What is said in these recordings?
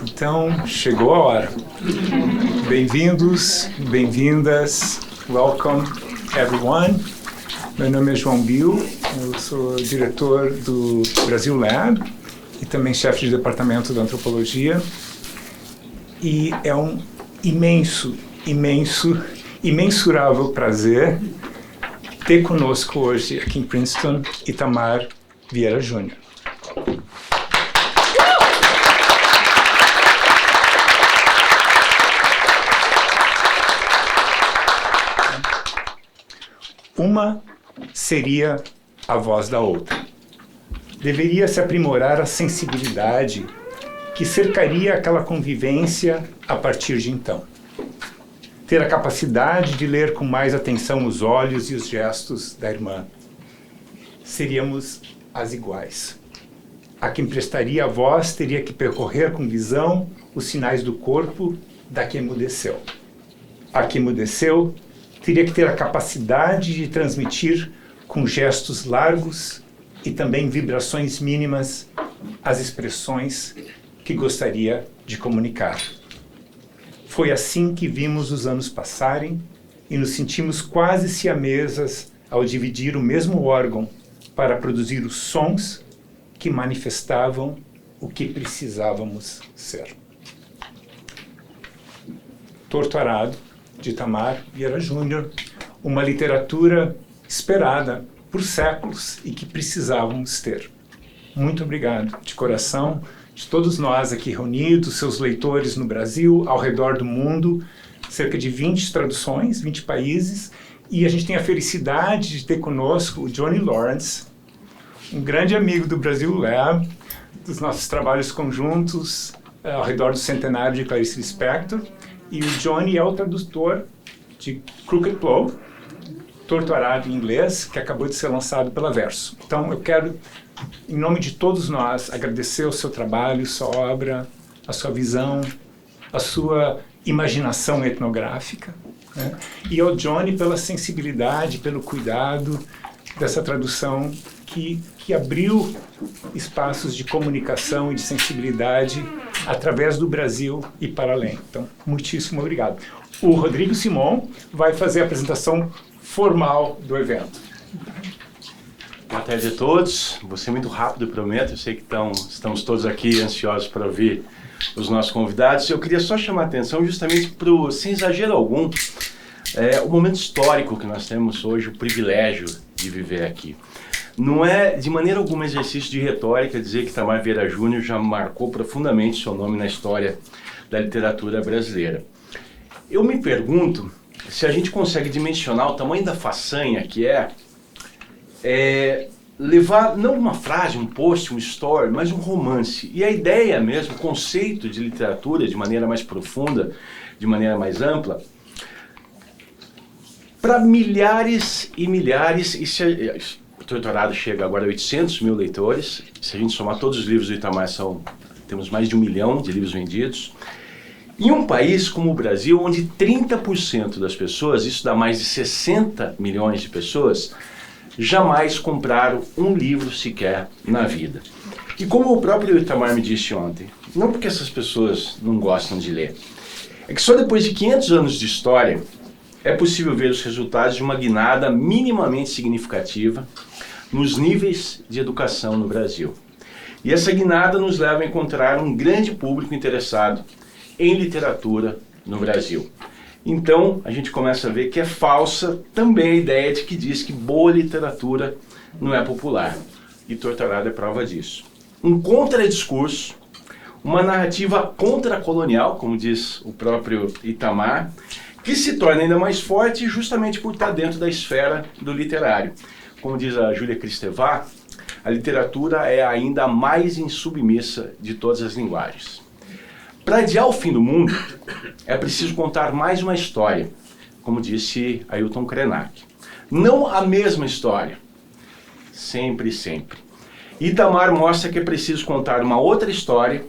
Então, chegou a hora. Bem-vindos, bem-vindas. Welcome, everyone. Meu nome é João Bill, eu sou diretor do Brasil Lab e também chefe de departamento da antropologia. E é um imensurável prazer ter conosco hoje aqui em Princeton Itamar Vieira Júnior. Uma seria a voz da outra. Deveria se aprimorar a sensibilidade que cercaria aquela convivência a partir de então. Ter a capacidade de ler com mais atenção os olhos e os gestos da irmã. Seríamos as iguais. A quem prestaria a voz teria que percorrer com visão os sinais do corpo da que emudeceu. A que emudeceu teria que ter a capacidade de transmitir com gestos largos e também vibrações mínimas as expressões que gostaria de comunicar. Foi assim que vimos os anos passarem e nos sentimos quase siamesas ao dividir o mesmo órgão para produzir os sons que manifestavam o que precisávamos ser. Torto Arado, de Itamar Vieira Júnior, uma literatura esperada por séculos e que precisávamos ter. Muito obrigado, de coração, de todos nós aqui reunidos, seus leitores no Brasil, ao redor do mundo, cerca de 20 traduções, 20 países, e a gente tem a felicidade de ter conosco o Johnny Lawrence, um grande amigo do Brasil Lab, dos nossos trabalhos conjuntos ao redor do centenário de Clarice Lispector, e o Johnny é o tradutor de Crooked Plow, Torto Arado em inglês, que acabou de ser lançado pela Verso. Então eu quero, em nome de todos nós, agradecer o seu trabalho, sua obra, a sua visão, a sua imaginação etnográfica, né? E ao Johnny pela sensibilidade, pelo cuidado dessa tradução que abriu espaços de comunicação e de sensibilidade através do Brasil e para além. Então, muitíssimo obrigado. O Rodrigo Simon vai fazer a apresentação formal do evento. Boa tarde a todos. Vou ser muito rápido, prometo. Eu sei que estamos todos aqui ansiosos para ouvir os nossos convidados. Eu queria só chamar a atenção justamente para, sem exagero algum, o momento histórico que nós temos hoje, o privilégio de viver aqui. Não é de maneira alguma exercício de retórica dizer que Itamar Vieira Júnior já marcou profundamente seu nome na história da literatura brasileira. Eu me pergunto se a gente consegue dimensionar o tamanho da façanha que levar não uma frase, um post, um story, mas um romance. E a ideia mesmo, o conceito de literatura de maneira mais profunda, de maneira mais ampla, para milhares e milhares, o Torto Arado chega agora a 800 mil leitores. Se a gente somar todos os livros do Itamar, temos mais de 1 milhão de livros vendidos. Em um país como o Brasil, onde 30% das pessoas, isso dá mais de 60 milhões de pessoas, jamais compraram um livro sequer na vida. E como o próprio Itamar me disse ontem, não porque essas pessoas não gostam de ler, é que só depois de 500 anos de história é possível ver os resultados de uma guinada minimamente significativa nos níveis de educação no Brasil. E essa guinada nos leva a encontrar um grande público interessado em literatura no Brasil. Então, a gente começa a ver que é falsa também a ideia de que diz que boa literatura não é popular. E Torto Arado é prova disso. Um contradiscurso, uma narrativa contracolonial, como diz o próprio Itamar, que se torna ainda mais forte justamente por estar dentro da esfera do literário. Como diz a Júlia Kristeva, a literatura é ainda a mais insubmissa de todas as linguagens. Para adiar o fim do mundo, é preciso contar mais uma história, como disse Ailton Krenak. Não a mesma história, sempre, sempre. Itamar mostra que é preciso contar uma outra história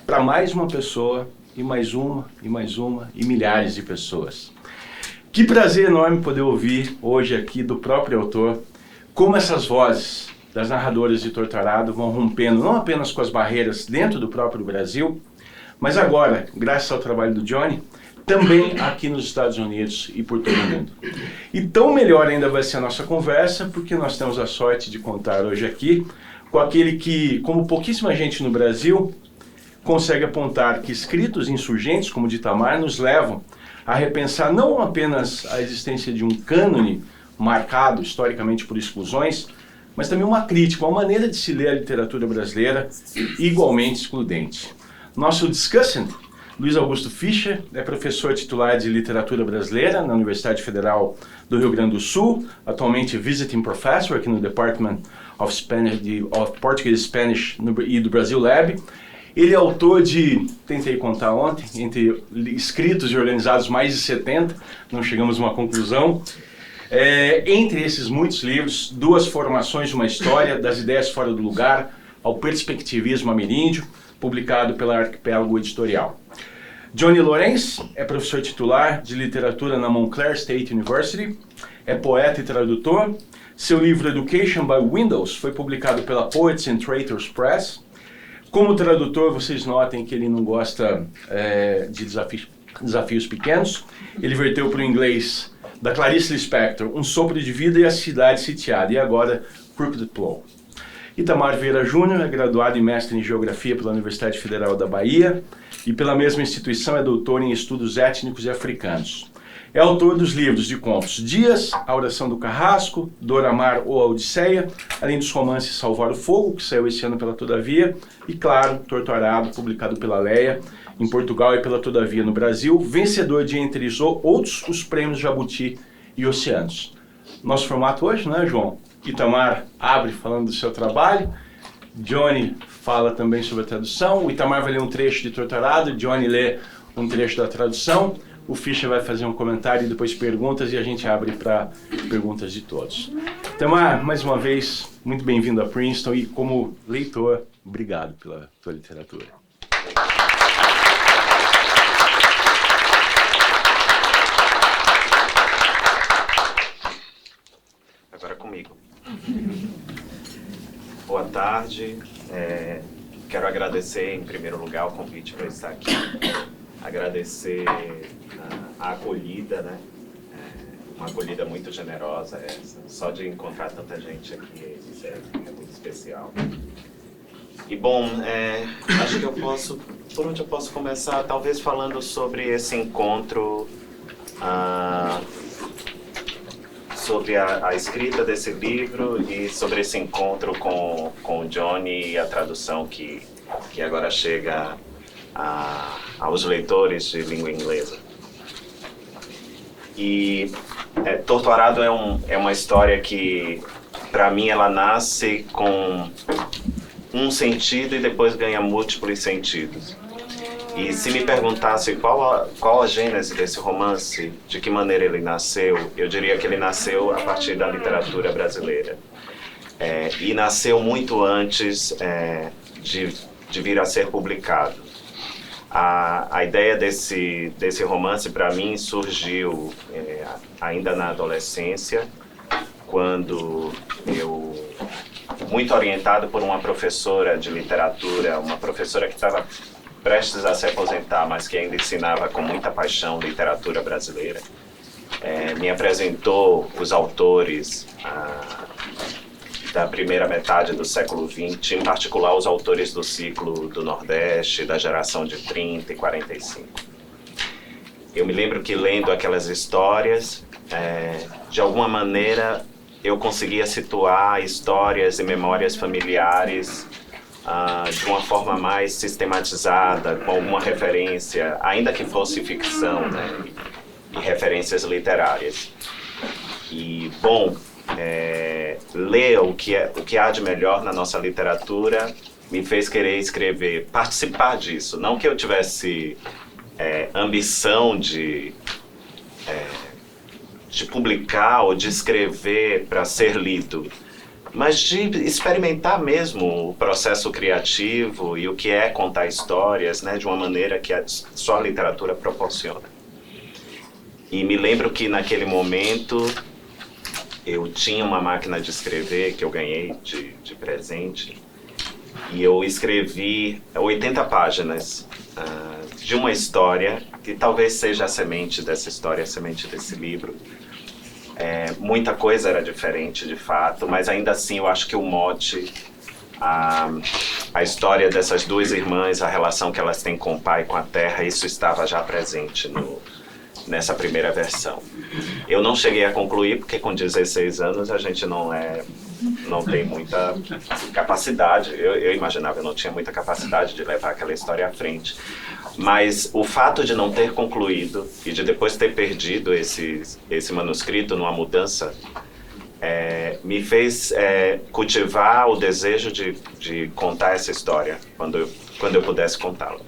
para mais uma pessoa, e mais uma, e mais uma, e milhares de pessoas. Que prazer enorme poder ouvir hoje aqui do próprio autor como essas vozes das narradoras de Torturado vão rompendo não apenas com as barreiras dentro do próprio Brasil, mas agora, graças ao trabalho do Johnny, também aqui nos Estados Unidos e por todo o mundo. E tão melhor ainda vai ser a nossa conversa, porque nós temos a sorte de contar hoje aqui com aquele que, como pouquíssima gente no Brasil, consegue apontar que escritos insurgentes como o de Itamar nos levam a repensar não apenas a existência de um cânone marcado historicamente por exclusões, mas também uma crítica, uma maneira de se ler a literatura brasileira igualmente excludente. Nosso discussant, Luiz Augusto Fischer, é professor titular de literatura brasileira na Universidade Federal do Rio Grande do Sul, atualmente visiting professor aqui no Department of Portuguese Spanish e do Brasil Lab. Ele é autor de, tentei contar ontem, entre escritos e organizados mais de 70, não chegamos a uma conclusão. Entre esses muitos livros, Duas Formações de uma História, das Ideias Fora do Lugar ao Perspectivismo Ameríndio, publicado pela Arquipélago Editorial. Johnny Lorenz é professor titular de literatura na Montclair State University, é poeta e tradutor. Seu livro Education by Windows foi publicado pela Poets and Traitors Press. Como tradutor, vocês notem que ele não gosta de desafios pequenos. Ele verteu para o inglês da Clarice Lispector, Um Sopro de Vida e A Cidade Sitiada, e agora Crooked Plow. Itamar Vieira Júnior é graduado e mestre em Geografia pela Universidade Federal da Bahia e pela mesma instituição é doutor em Estudos Étnicos e Africanos. É autor dos livros de contos Dias, A Oração do Carrasco, Dora-Mar ou A Odisseia, além dos romances Salvar o Fogo, que saiu esse ano pela Todavia, e claro, Torturado, publicado pela Leia, em Portugal e pela Todavia no Brasil, vencedor de, entre outros, os prêmios Jabuti e Oceanos. Nosso formato hoje, não é, João? Itamar abre falando do seu trabalho, Johnny fala também sobre a tradução, o Itamar vai ler um trecho de Torturado, Johnny lê um trecho da tradução, o Fischer vai fazer um comentário e depois perguntas e a gente abre para perguntas de todos. Itamar, mais uma vez, muito bem-vindo a Princeton e como leitor, obrigado pela tua literatura. Agora comigo. Boa tarde. Quero agradecer, em primeiro lugar, o convite para estar aqui. Agradecer a acolhida, né? Uma acolhida muito generosa essa. Só de encontrar tanta gente aqui é muito especial. E, bom, acho que por onde eu posso começar? Talvez falando sobre esse encontro, sobre a escrita desse livro e sobre esse encontro com o Johnny e a tradução que agora chega aos leitores de língua inglesa. E Torturado é uma história que, para mim, ela nasce com um sentido e depois ganha múltiplos sentidos. E se me perguntasse qual a gênese desse romance, de que maneira ele nasceu, eu diria que ele nasceu a partir da literatura brasileira. E nasceu muito antes de vir a ser publicado. A ideia desse romance, para mim, surgiu ainda na adolescência, quando eu, muito orientado por uma professora de literatura, uma professora que estava prestes a se aposentar, mas que ainda ensinava com muita paixão literatura brasileira, me apresentou os autores da primeira metade do século XX, em particular os autores do ciclo do Nordeste, da geração de 30 e 45. Eu me lembro que, lendo aquelas histórias, de alguma maneira eu conseguia situar histórias e memórias familiares de uma forma mais sistematizada, com alguma referência, ainda que fosse ficção, né, e referências literárias. E, bom, ler o que há de melhor na nossa literatura me fez querer escrever, participar disso. Não que eu tivesse ambição de publicar ou de escrever para ser lido, mas de experimentar mesmo o processo criativo e o que é contar histórias, né, de uma maneira que só a literatura proporciona. E me lembro que naquele momento eu tinha uma máquina de escrever que eu ganhei de presente, e eu escrevi 80 páginas de uma história que talvez seja a semente dessa história, a semente desse livro. Muita coisa era diferente, de fato, mas ainda assim eu acho que o mote, a história dessas duas irmãs, a relação que elas têm com o pai e com a terra, isso estava já presente nessa primeira versão. Eu não cheguei a concluir, porque com 16 anos a gente não tem muita capacidade, eu imaginava, eu não tinha muita capacidade de levar aquela história à frente. Mas o fato de não ter concluído e de depois ter perdido esse manuscrito numa mudança me fez cultivar o desejo de contar essa história quando eu pudesse contá-la.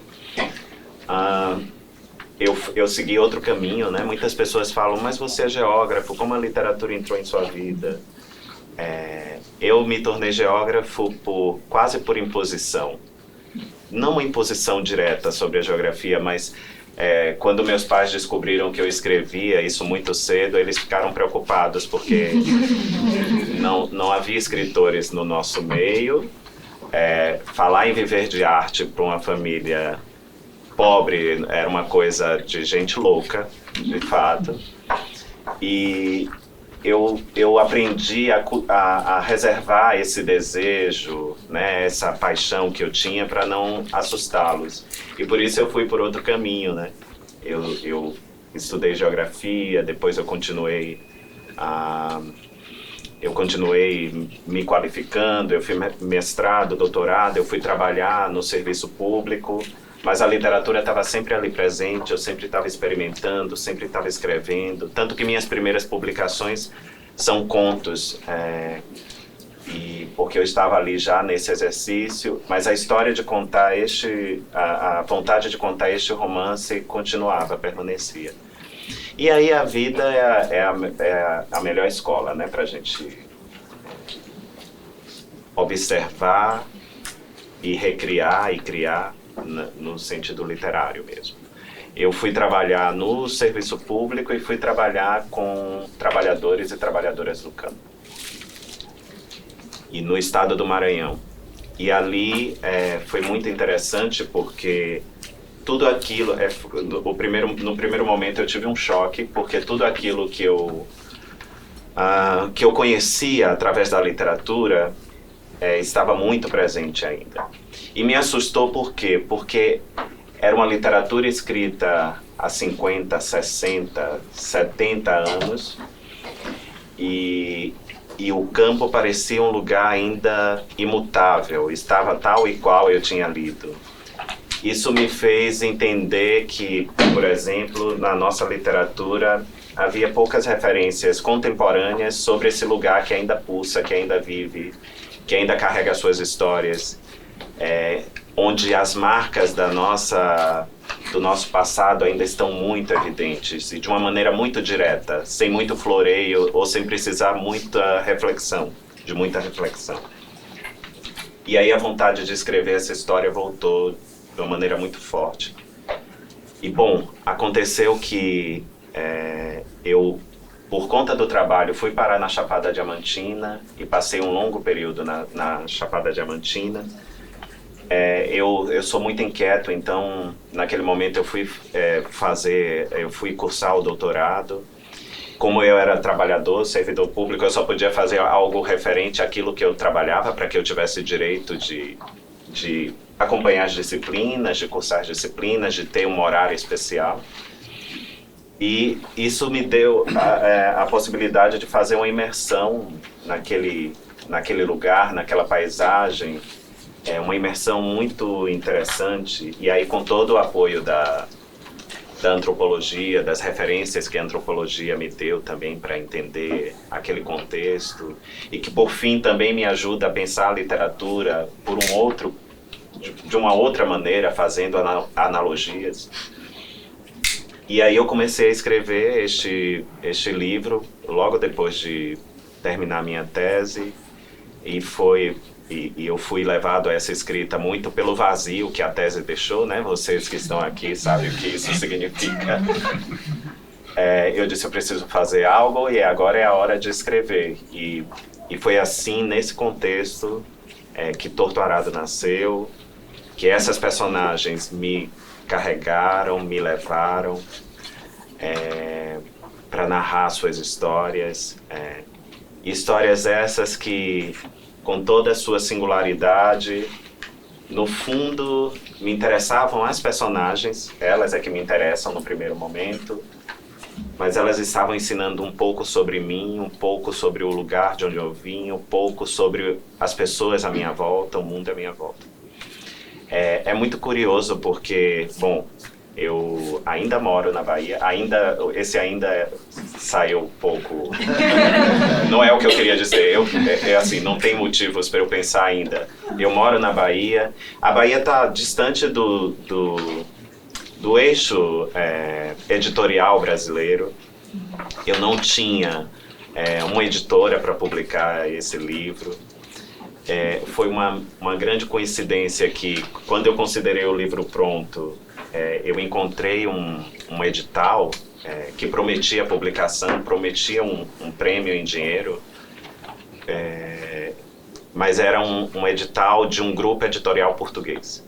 Eu segui outro caminho, né? Muitas pessoas falam, mas você é geógrafo, como a literatura entrou em sua vida? Eu me tornei geógrafo quase por imposição. Não uma imposição direta sobre a geografia, mas quando meus pais descobriram que eu escrevia isso muito cedo, eles ficaram preocupados, porque não havia escritores no nosso meio. Falar em viver de arte para uma família pobre era uma coisa de gente louca, de fato. E eu aprendi a reservar esse desejo, né, essa paixão que eu tinha para não assustá-los. E por isso eu fui por outro caminho, né? Eu estudei geografia, depois eu continuei me qualificando, eu fiz mestrado, doutorado, eu fui trabalhar no serviço público, mas a literatura estava sempre ali presente, eu sempre estava experimentando, sempre estava escrevendo, tanto que minhas primeiras publicações são contos, porque eu estava ali já nesse exercício, mas a história de contar a vontade de contar este romance continuava, permanecia. E aí a vida é a melhor escola, né, para a gente observar e recriar e criar no sentido literário mesmo. Eu fui trabalhar no serviço público e fui trabalhar com trabalhadores e trabalhadoras do campo. E no estado do Maranhão. E ali foi muito interessante porque tudo aquilo, no primeiro momento eu tive um choque, porque tudo aquilo que eu conhecia através da literatura estava muito presente ainda. E me assustou por quê? Porque era uma literatura escrita há 50, 60, 70 anos e o campo parecia um lugar ainda imutável, estava tal e qual eu tinha lido. Isso me fez entender que, por exemplo, na nossa literatura havia poucas referências contemporâneas sobre esse lugar que ainda pulsa, que ainda vive, que ainda carrega suas histórias. Onde as marcas do nosso passado ainda estão muito evidentes e de uma maneira muito direta, sem muito floreio ou sem precisar de muita reflexão. E aí a vontade de escrever essa história voltou de uma maneira muito forte. E bom, aconteceu que eu, por conta do trabalho, fui parar na Chapada Diamantina e passei um longo período na Chapada Diamantina. Eu sou muito inquieto, então naquele momento eu fui cursar o doutorado. Como eu era trabalhador, servidor público, eu só podia fazer algo referente àquilo que eu trabalhava para que eu tivesse direito de acompanhar as disciplinas, de cursar as disciplinas, de ter um horário especial. E isso me deu a possibilidade de fazer uma imersão naquele lugar, naquela paisagem. Uma imersão muito interessante, e aí com todo o apoio da antropologia, das referências que a antropologia me deu também para entender aquele contexto, e que por fim também me ajuda a pensar a literatura de uma outra maneira, fazendo analogias. E aí eu comecei a escrever este livro logo depois de terminar minha tese, e eu fui levado a essa escrita muito pelo vazio que a tese deixou, né? Vocês que estão aqui sabem o que isso significa. eu disse, eu preciso fazer algo e agora é a hora de escrever. E foi assim, nesse contexto, que Torto Arado nasceu, que essas personagens me carregaram, me levaram para narrar suas histórias. Histórias essas que, com toda a sua singularidade, no fundo, me interessavam as personagens, elas é que me interessam no primeiro momento, mas elas estavam ensinando um pouco sobre mim, um pouco sobre o lugar de onde eu vim, um pouco sobre as pessoas à minha volta, o mundo à minha volta. É muito curioso porque, bom, eu ainda moro na Bahia, esse ainda saiu um pouco, não é o que eu queria dizer, assim, não tem motivos para eu pensar ainda. Eu moro na Bahia, a Bahia está distante do eixo editorial brasileiro. Eu não tinha uma editora para publicar esse livro. Foi uma grande coincidência que, quando eu considerei o livro pronto, eu encontrei um edital que prometia a publicação, prometia um prêmio em dinheiro, mas era um edital de um grupo editorial português.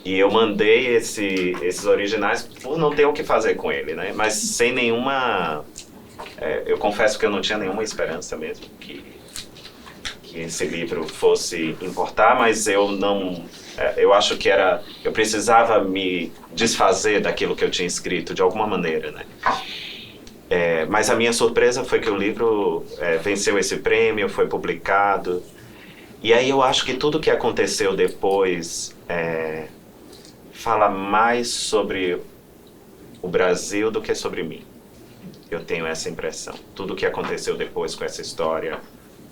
E eu mandei esses originais por não ter o que fazer com ele, né? Mas sem nenhuma... eu confesso que eu não tinha nenhuma esperança mesmo que esse livro fosse importar, mas eu não... eu acho que eu precisava me desfazer daquilo que eu tinha escrito de alguma maneira, né? Mas a minha surpresa foi que o livro venceu esse prêmio, foi publicado. E aí eu acho que tudo que aconteceu depois fala mais sobre o Brasil do que sobre mim. Eu tenho essa impressão. Tudo que aconteceu depois com essa história,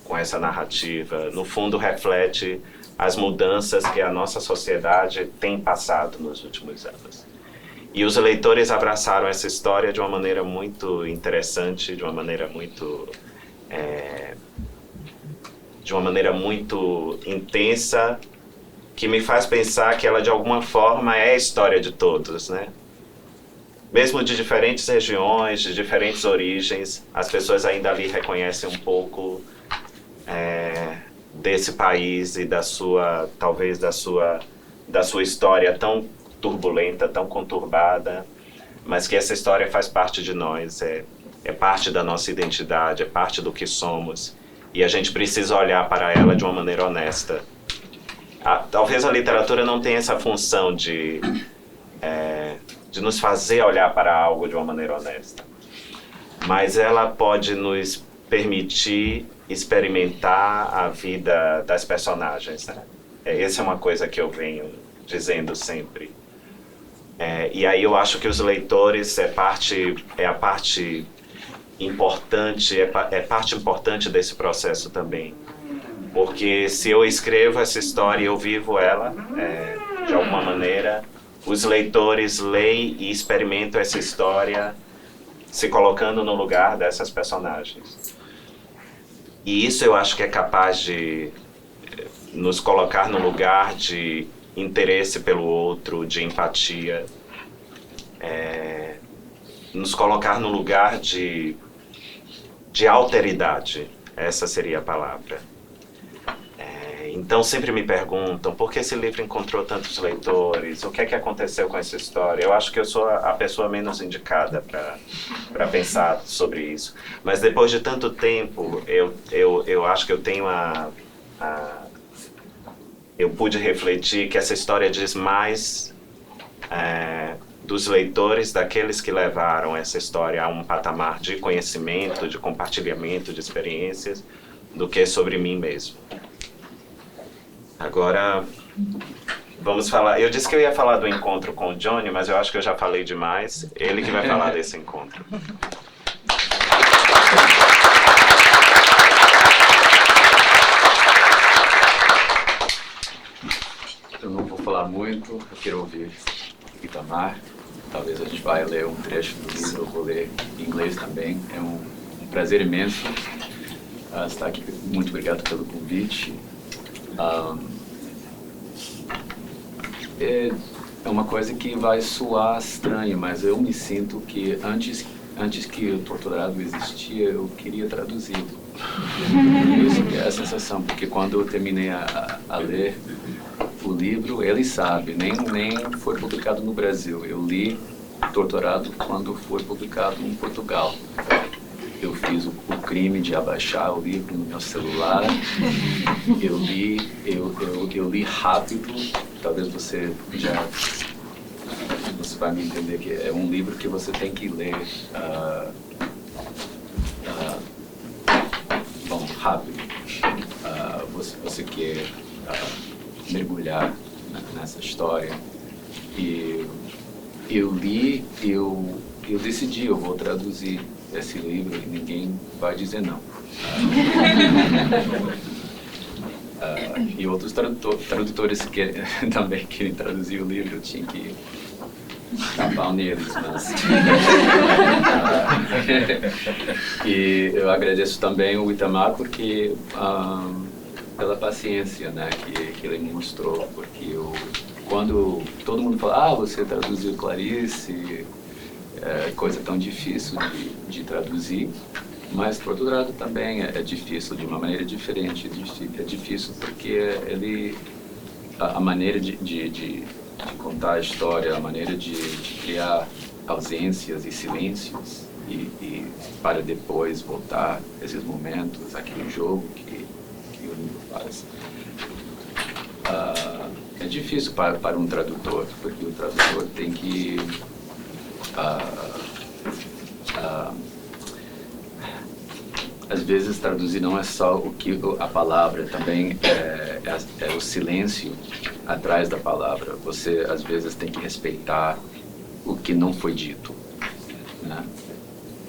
com essa narrativa, no fundo reflete as mudanças que a nossa sociedade tem passado nos últimos anos. E os leitores abraçaram essa história de uma maneira muito interessante, de uma maneira muito intensa, que me faz pensar que ela de alguma forma é a história de todos, né? Mesmo de diferentes regiões, de diferentes origens, as pessoas ainda ali reconhecem um pouco desse país e talvez da sua história tão turbulenta, tão conturbada, mas que essa história faz parte de nós, é parte da nossa identidade, é parte do que somos, e a gente precisa olhar para ela de uma maneira honesta. Talvez a literatura não tenha essa função de nos fazer olhar para algo de uma maneira honesta, mas ela pode nos permitir experimentar a vida das personagens, né? Essa é uma coisa que eu venho dizendo sempre. E aí eu acho que os leitores é a parte importante, é parte importante desse processo também. Porque se eu escrevo essa história e eu vivo ela, de alguma maneira, os leitores leem e experimentam essa história se colocando no lugar dessas personagens. E isso eu acho que é capaz de nos colocar no lugar de interesse pelo outro, de empatia, nos colocar no lugar de alteridade, essa seria a palavra. Então sempre me perguntam por que esse livro encontrou tantos leitores, o que é que aconteceu com essa história. Eu acho que eu sou a pessoa menos indicada para pensar sobre isso. Mas depois de tanto tempo, eu acho que eu tenho eu pude refletir que essa história diz mais dos leitores, daqueles que levaram essa história a um patamar de conhecimento, de compartilhamento de experiências, do que sobre mim mesmo. Agora, vamos falar... Eu disse que eu ia falar do encontro com o Johnny, mas eu acho que eu já falei demais. Ele que vai falar desse encontro. Eu não vou falar muito, eu quero ouvir Itamar. Talvez a gente vai ler um trecho do livro, eu vou ler em inglês também. É um prazer imenso estar aqui. Muito obrigado pelo convite. É uma coisa que vai soar estranho, mas eu me sinto que antes antes que o Torturado existia, eu queria traduzir. Isso que é a sensação, porque quando eu terminei a ler o livro, ele sabe, nem foi publicado no Brasil. Eu li Torturado quando foi publicado em Portugal. Eu fiz o crime de abaixar o livro no meu celular. Eu li rápido. Talvez você vai me entender que é um livro que você tem que ler rápido. Você quer mergulhar nessa história. E eu li, eu decidi, eu vou traduzir esse livro e ninguém vai dizer não. E outros tradutores que também querem traduzir o livro, eu tinha que dar pau neles, mas... E eu agradeço também o Itamar porque pela paciência, né, que ele mostrou, porque quando todo mundo fala, você traduziu Clarice, coisa tão difícil de traduzir, mas Torturado também é difícil de uma maneira diferente. É difícil porque a maneira de contar a história, a maneira de criar ausências e silêncios e para depois voltar esses momentos, aquele jogo que o livro faz. É difícil para um tradutor, porque o tradutor tem que às vezes traduzir não é só a palavra, também é o silêncio atrás da palavra. Você às vezes tem que respeitar o que não foi dito, né?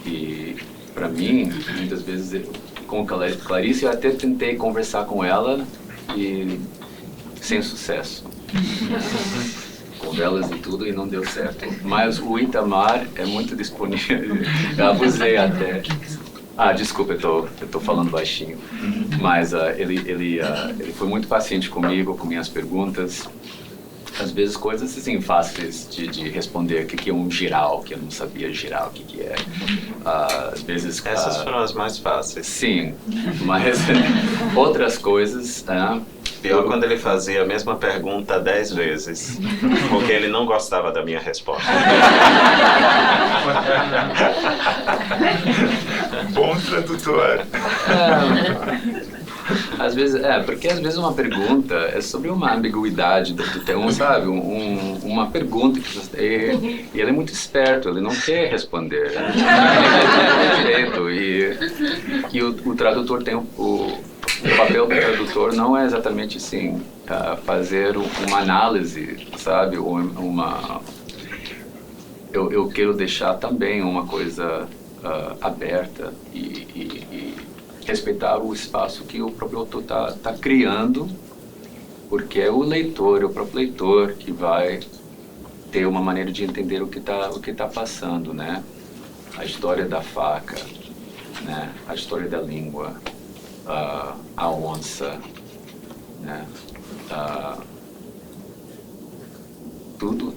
E para mim, muitas vezes, com Clarice, eu até tentei conversar com ela e sem sucesso. Com velas e tudo, e não deu certo. Mas o Itamar é muito disponível. Eu abusei até. Desculpa, eu tô falando baixinho. Mas ele foi muito paciente comigo, com minhas perguntas. Às vezes coisas assim fáceis de responder. O que é um giral, que eu não sabia giral, o que é. Às vezes... Essas foram as mais fáceis. Sim, mas outras coisas... Pior quando ele fazia a mesma pergunta 10 vezes, porque ele não gostava da minha resposta. Bom tradutor. Às vezes, porque às vezes uma pergunta é sobre uma ambiguidade do tema, sabe? Uma pergunta que você, e ele é muito esperto, ele não quer responder. Ele tem direito. E o tradutor tem o papel do tradutor não é exatamente assim, fazer uma análise, sabe? Eu quero deixar também uma coisa aberta e respeitar o espaço que o próprio autor está criando, porque é o leitor, é o próprio leitor que vai ter uma maneira de entender o que tá passando, né? A história da faca, né? A história da língua, a onça, né? Tudo,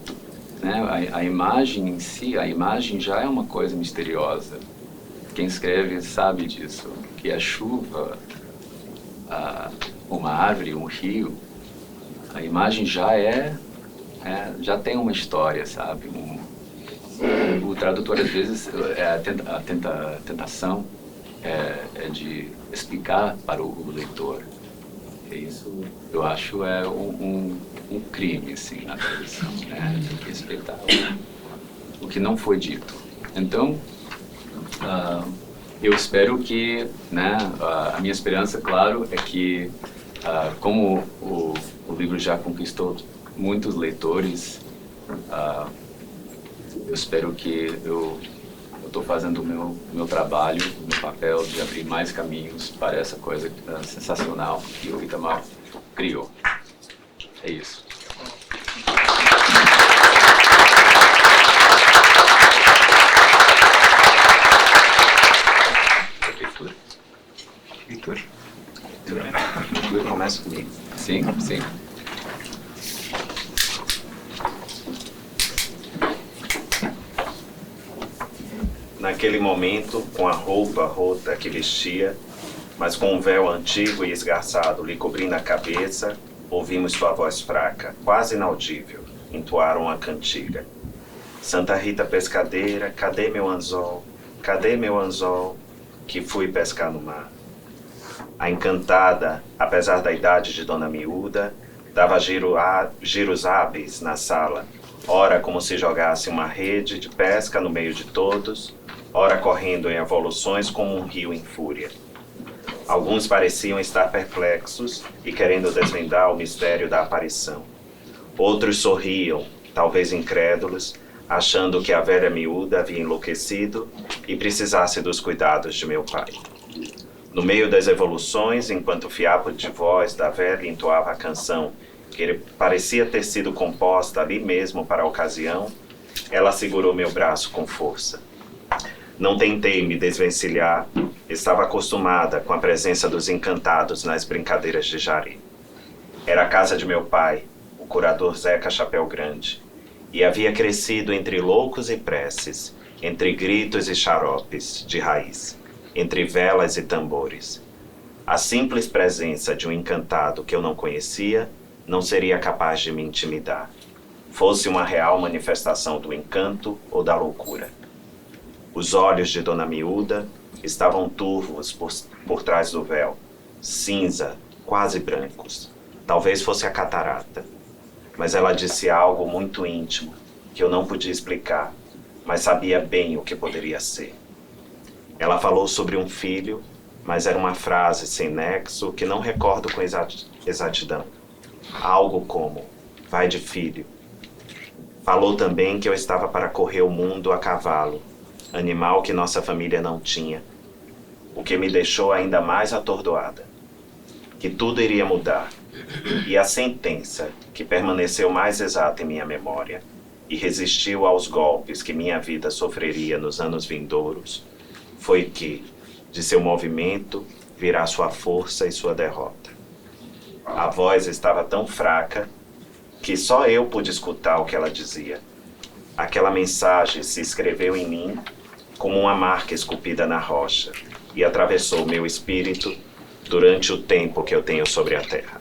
né? A imagem em si, a imagem já é uma coisa misteriosa. Quem escreve sabe disso, que a chuva, uma árvore, um rio, a imagem já tem uma história, sabe? O tradutor às vezes a tentação é de explicar para o leitor. E isso eu acho um crime assim na tradução, né? Tem que respeitar o que não foi dito. Então eu espero que, né, a minha esperança, claro, é que como o livro já conquistou muitos leitores, eu espero que eu estou fazendo o meu trabalho, o meu papel de abrir mais caminhos para essa coisa sensacional que o Itamar criou. É isso. Heitor? Heitor começa comigo. Sim, sim. naquele momento, com a roupa rota que vestia, mas com um véu antigo e esgarçado lhe cobrindo a cabeça, ouvimos sua voz fraca, quase inaudível, entoar uma cantiga. Santa Rita pescadeira, cadê meu anzol? Cadê meu anzol? Que fui pescar no mar. A encantada, apesar da idade de Dona Miúda, dava giros hábeis na sala, ora como se jogasse uma rede de pesca no meio de todos, ora correndo em evoluções como um rio em fúria. Alguns pareciam estar perplexos e querendo desvendar o mistério da aparição. Outros sorriam, talvez incrédulos, achando que a velha miúda havia enlouquecido e precisasse dos cuidados de meu pai. No meio das evoluções, enquanto o fiapo de voz da velha entoava a canção, que parecia ter sido composta ali mesmo para a ocasião, ela segurou meu braço com força. Não tentei me desvencilhar, estava acostumada com a presença dos encantados nas brincadeiras de Jari. Era a casa de meu pai, o curador Zeca Chapéu Grande, e havia crescido entre loucos e preces, entre gritos e xaropes de raiz, entre velas e tambores. A simples presença de um encantado que eu não conhecia não seria capaz de me intimidar, fosse uma real manifestação do encanto ou da loucura. Os olhos de Dona Miúda estavam turvos por trás do véu, cinza, quase brancos. Talvez fosse a catarata. Mas ela disse algo muito íntimo, que eu não podia explicar, mas sabia bem o que poderia ser. Ela falou sobre um filho, mas era uma frase sem nexo que não recordo com exatidão. Algo como, vai de filho. Falou também que eu estava para correr o mundo a cavalo, animal que nossa família não tinha, o que me deixou ainda mais atordoada. Que tudo iria mudar, e a sentença, que permaneceu mais exata em minha memória, e resistiu aos golpes que minha vida sofreria nos anos vindouros, foi que, de seu movimento, virá sua força e sua derrota. A voz estava tão fraca que só eu pude escutar o que ela dizia. Aquela mensagem se escreveu em mim como uma marca esculpida na rocha e atravessou meu espírito durante o tempo que eu tenho sobre a terra.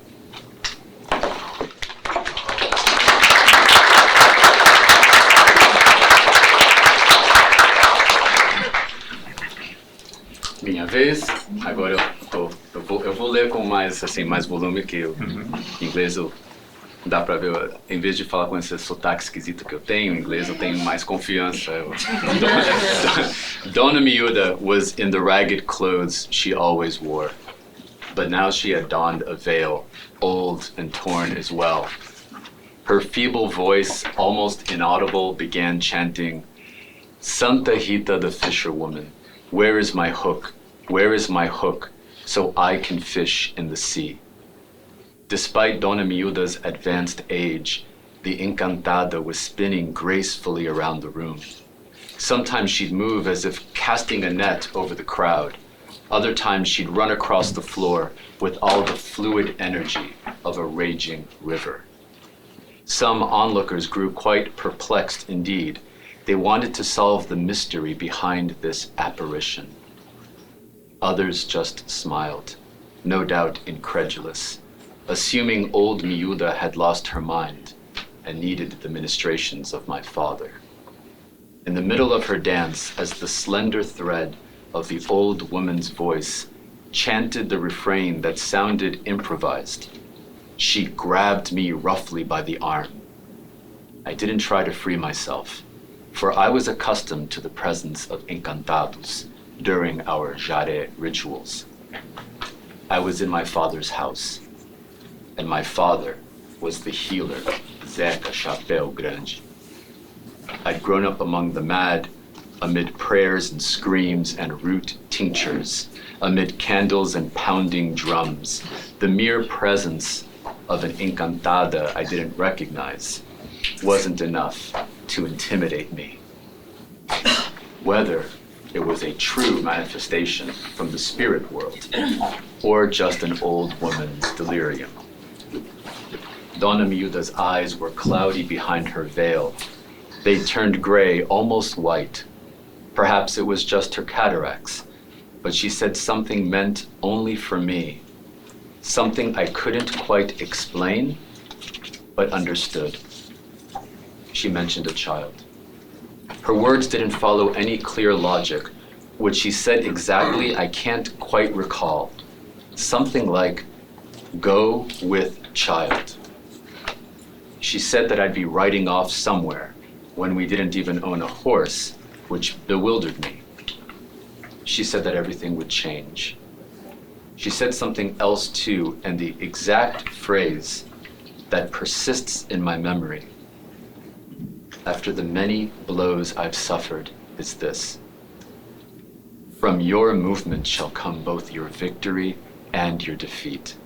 Minha vez, agora eu vou ler com mais volume, que em inglês dá pra ver, em vez de falar com esse sotaque esquisito que eu tenho, em inglês eu tenho mais confiança. Dona Miúda was in the ragged clothes she always wore, but now she had donned a veil, old and torn as well. Her feeble voice, almost inaudible, began chanting, "Santa Rita the fisherwoman, where is my hook? Where is my hook, so I can fish in the sea?" Despite Dona Miúda's advanced age, the encantada was spinning gracefully around the room. Sometimes she'd move as if casting a net over the crowd. Other times she'd run across the floor with all the fluid energy of a raging river. Some onlookers grew quite perplexed indeed. They wanted to solve the mystery behind this apparition. Others just smiled, no doubt incredulous, assuming old Miúda had lost her mind and needed the ministrations of my father. In the middle of her dance, as the slender thread of the old woman's voice chanted the refrain that sounded improvised, she grabbed me roughly by the arm. I didn't try to free myself, for I was accustomed to the presence of encantados during our Jare rituals. I was in my father's house, and my father was the healer, Zeca Chapéu Grande. I'd grown up among the mad, amid prayers and screams and root tinctures, amid candles and pounding drums. The mere presence of an encantada I didn't recognize wasn't enough to intimidate me. Whether it was a true manifestation from the spirit world or just an old woman's delirium. Dona Miúda's eyes were cloudy behind her veil. They turned gray, almost white. Perhaps it was just her cataracts, but she said something meant only for me. Something I couldn't quite explain, but understood. She mentioned a child. Her words didn't follow any clear logic. What she said exactly, I can't quite recall. Something like, go with child. She said that I'd be riding off somewhere when we didn't even own a horse, which bewildered me. She said that everything would change. She said something else too, and the exact phrase that persists in my memory after the many blows I've suffered is this: from your movement shall come both your victory and your defeat.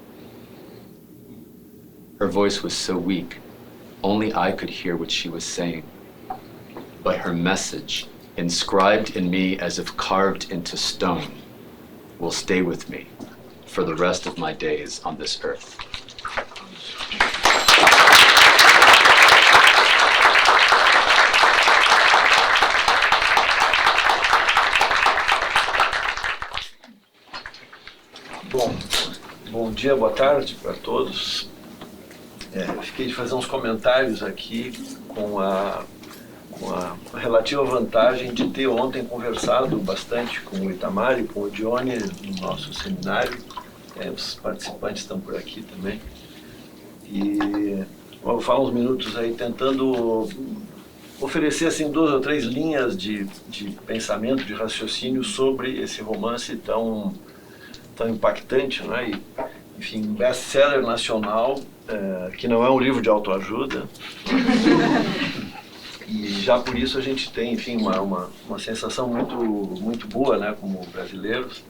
Her voice was so weak, only I could hear what she was saying. But her message, inscribed in me as if carved into stone, will stay with me for the rest of my days on this earth. Bom dia, boa tarde para todos. Eu fiquei de fazer uns comentários aqui com a relativa vantagem de ter ontem conversado bastante com o Itamar e com o Johnny no nosso seminário. Os participantes estão por aqui também. E vou falar uns minutos aí tentando oferecer assim 2 ou 3 linhas de pensamento, de raciocínio sobre esse romance tão impactante, né? E, enfim, best-seller nacional, que não é um livro de autoajuda. E já por isso a gente tem, enfim, uma sensação muito boa, né, como brasileiros.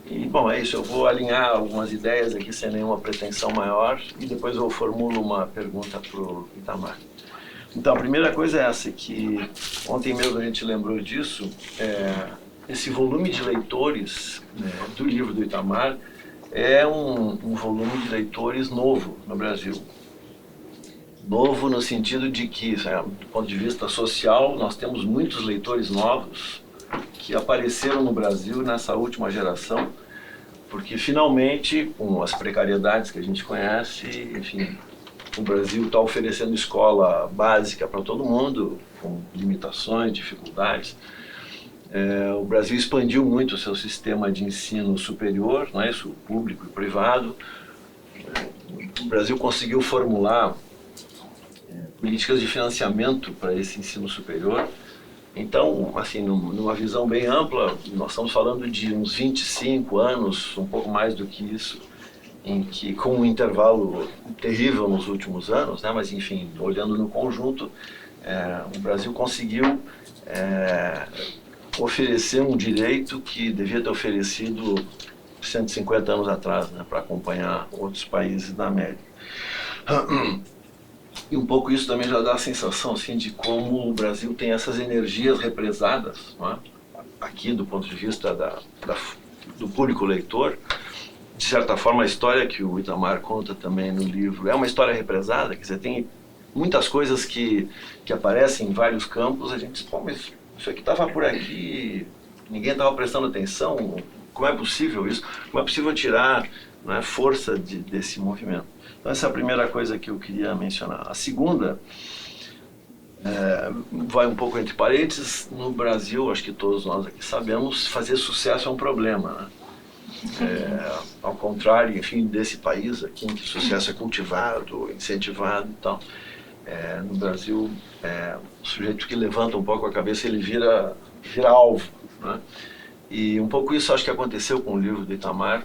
E, bom, é isso. Eu vou alinhar algumas ideias aqui sem nenhuma pretensão maior e depois eu formulo uma pergunta para o Itamar. Então, a primeira coisa é essa, que ontem mesmo a gente lembrou disso. Esse volume de leitores, né, do livro do Itamar é um volume de leitores novo no Brasil. Novo no sentido de que, do ponto de vista social, nós temos muitos leitores novos que apareceram no Brasil nessa última geração, porque finalmente, com as precariedades que a gente conhece, enfim, o Brasil está oferecendo escola básica para todo mundo, com limitações, dificuldades. O Brasil expandiu muito o seu sistema de ensino superior, não é isso? Público e privado. O Brasil conseguiu formular políticas de financiamento para esse ensino superior. Então, assim, numa visão bem ampla, nós estamos falando de uns 25 anos, um pouco mais do que isso, em que, com um intervalo terrível nos últimos anos, né? Mas, enfim, olhando no conjunto, o Brasil conseguiu oferecer um direito que devia ter oferecido 150 anos atrás, né, para acompanhar outros países da América. E um pouco isso também já dá a sensação assim, de como o Brasil tem essas energias represadas, não é? Aqui do ponto de vista do público leitor. De certa forma, a história que o Itamar conta também no livro é uma história represada, quer dizer, tem muitas coisas que aparecem em vários campos. A gente diz, pô, mas isso aqui estava por aqui, ninguém estava prestando atenção, como é possível isso? Como é possível tirar, né, força desse movimento? Então essa é a primeira coisa que eu queria mencionar. A segunda, vai um pouco entre parênteses. No Brasil, acho que todos nós aqui sabemos, fazer sucesso é um problema, né? Ao contrário, enfim, desse país aqui em que o sucesso é cultivado, incentivado e tal. No Brasil, o sujeito que levanta um pouco a cabeça, ele vira alvo, né? E um pouco isso acho que aconteceu com o livro do Itamar.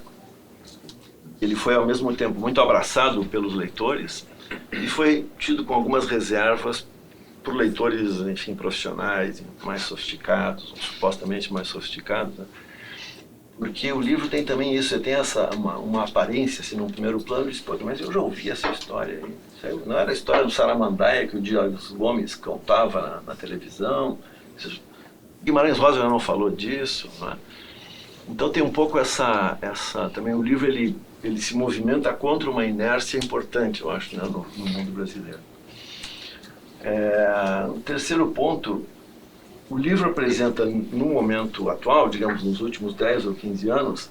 Ele foi ao mesmo tempo muito abraçado pelos leitores e foi tido com algumas reservas por leitores, enfim, profissionais, mais sofisticados, ou supostamente mais sofisticados, né? Porque o livro tem também isso, tem uma aparência, assim, num primeiro plano, e diz, pô, mas eu já ouvi essa história aí. Não era a história do Saramandaia que o Dias Gomes contava na televisão. Guimarães Rosa não falou disso, né? Então tem um pouco também o livro ele se movimenta contra uma inércia importante, eu acho, né, no mundo brasileiro. O terceiro ponto o livro apresenta, no momento atual, digamos, nos últimos 10 ou 15 anos,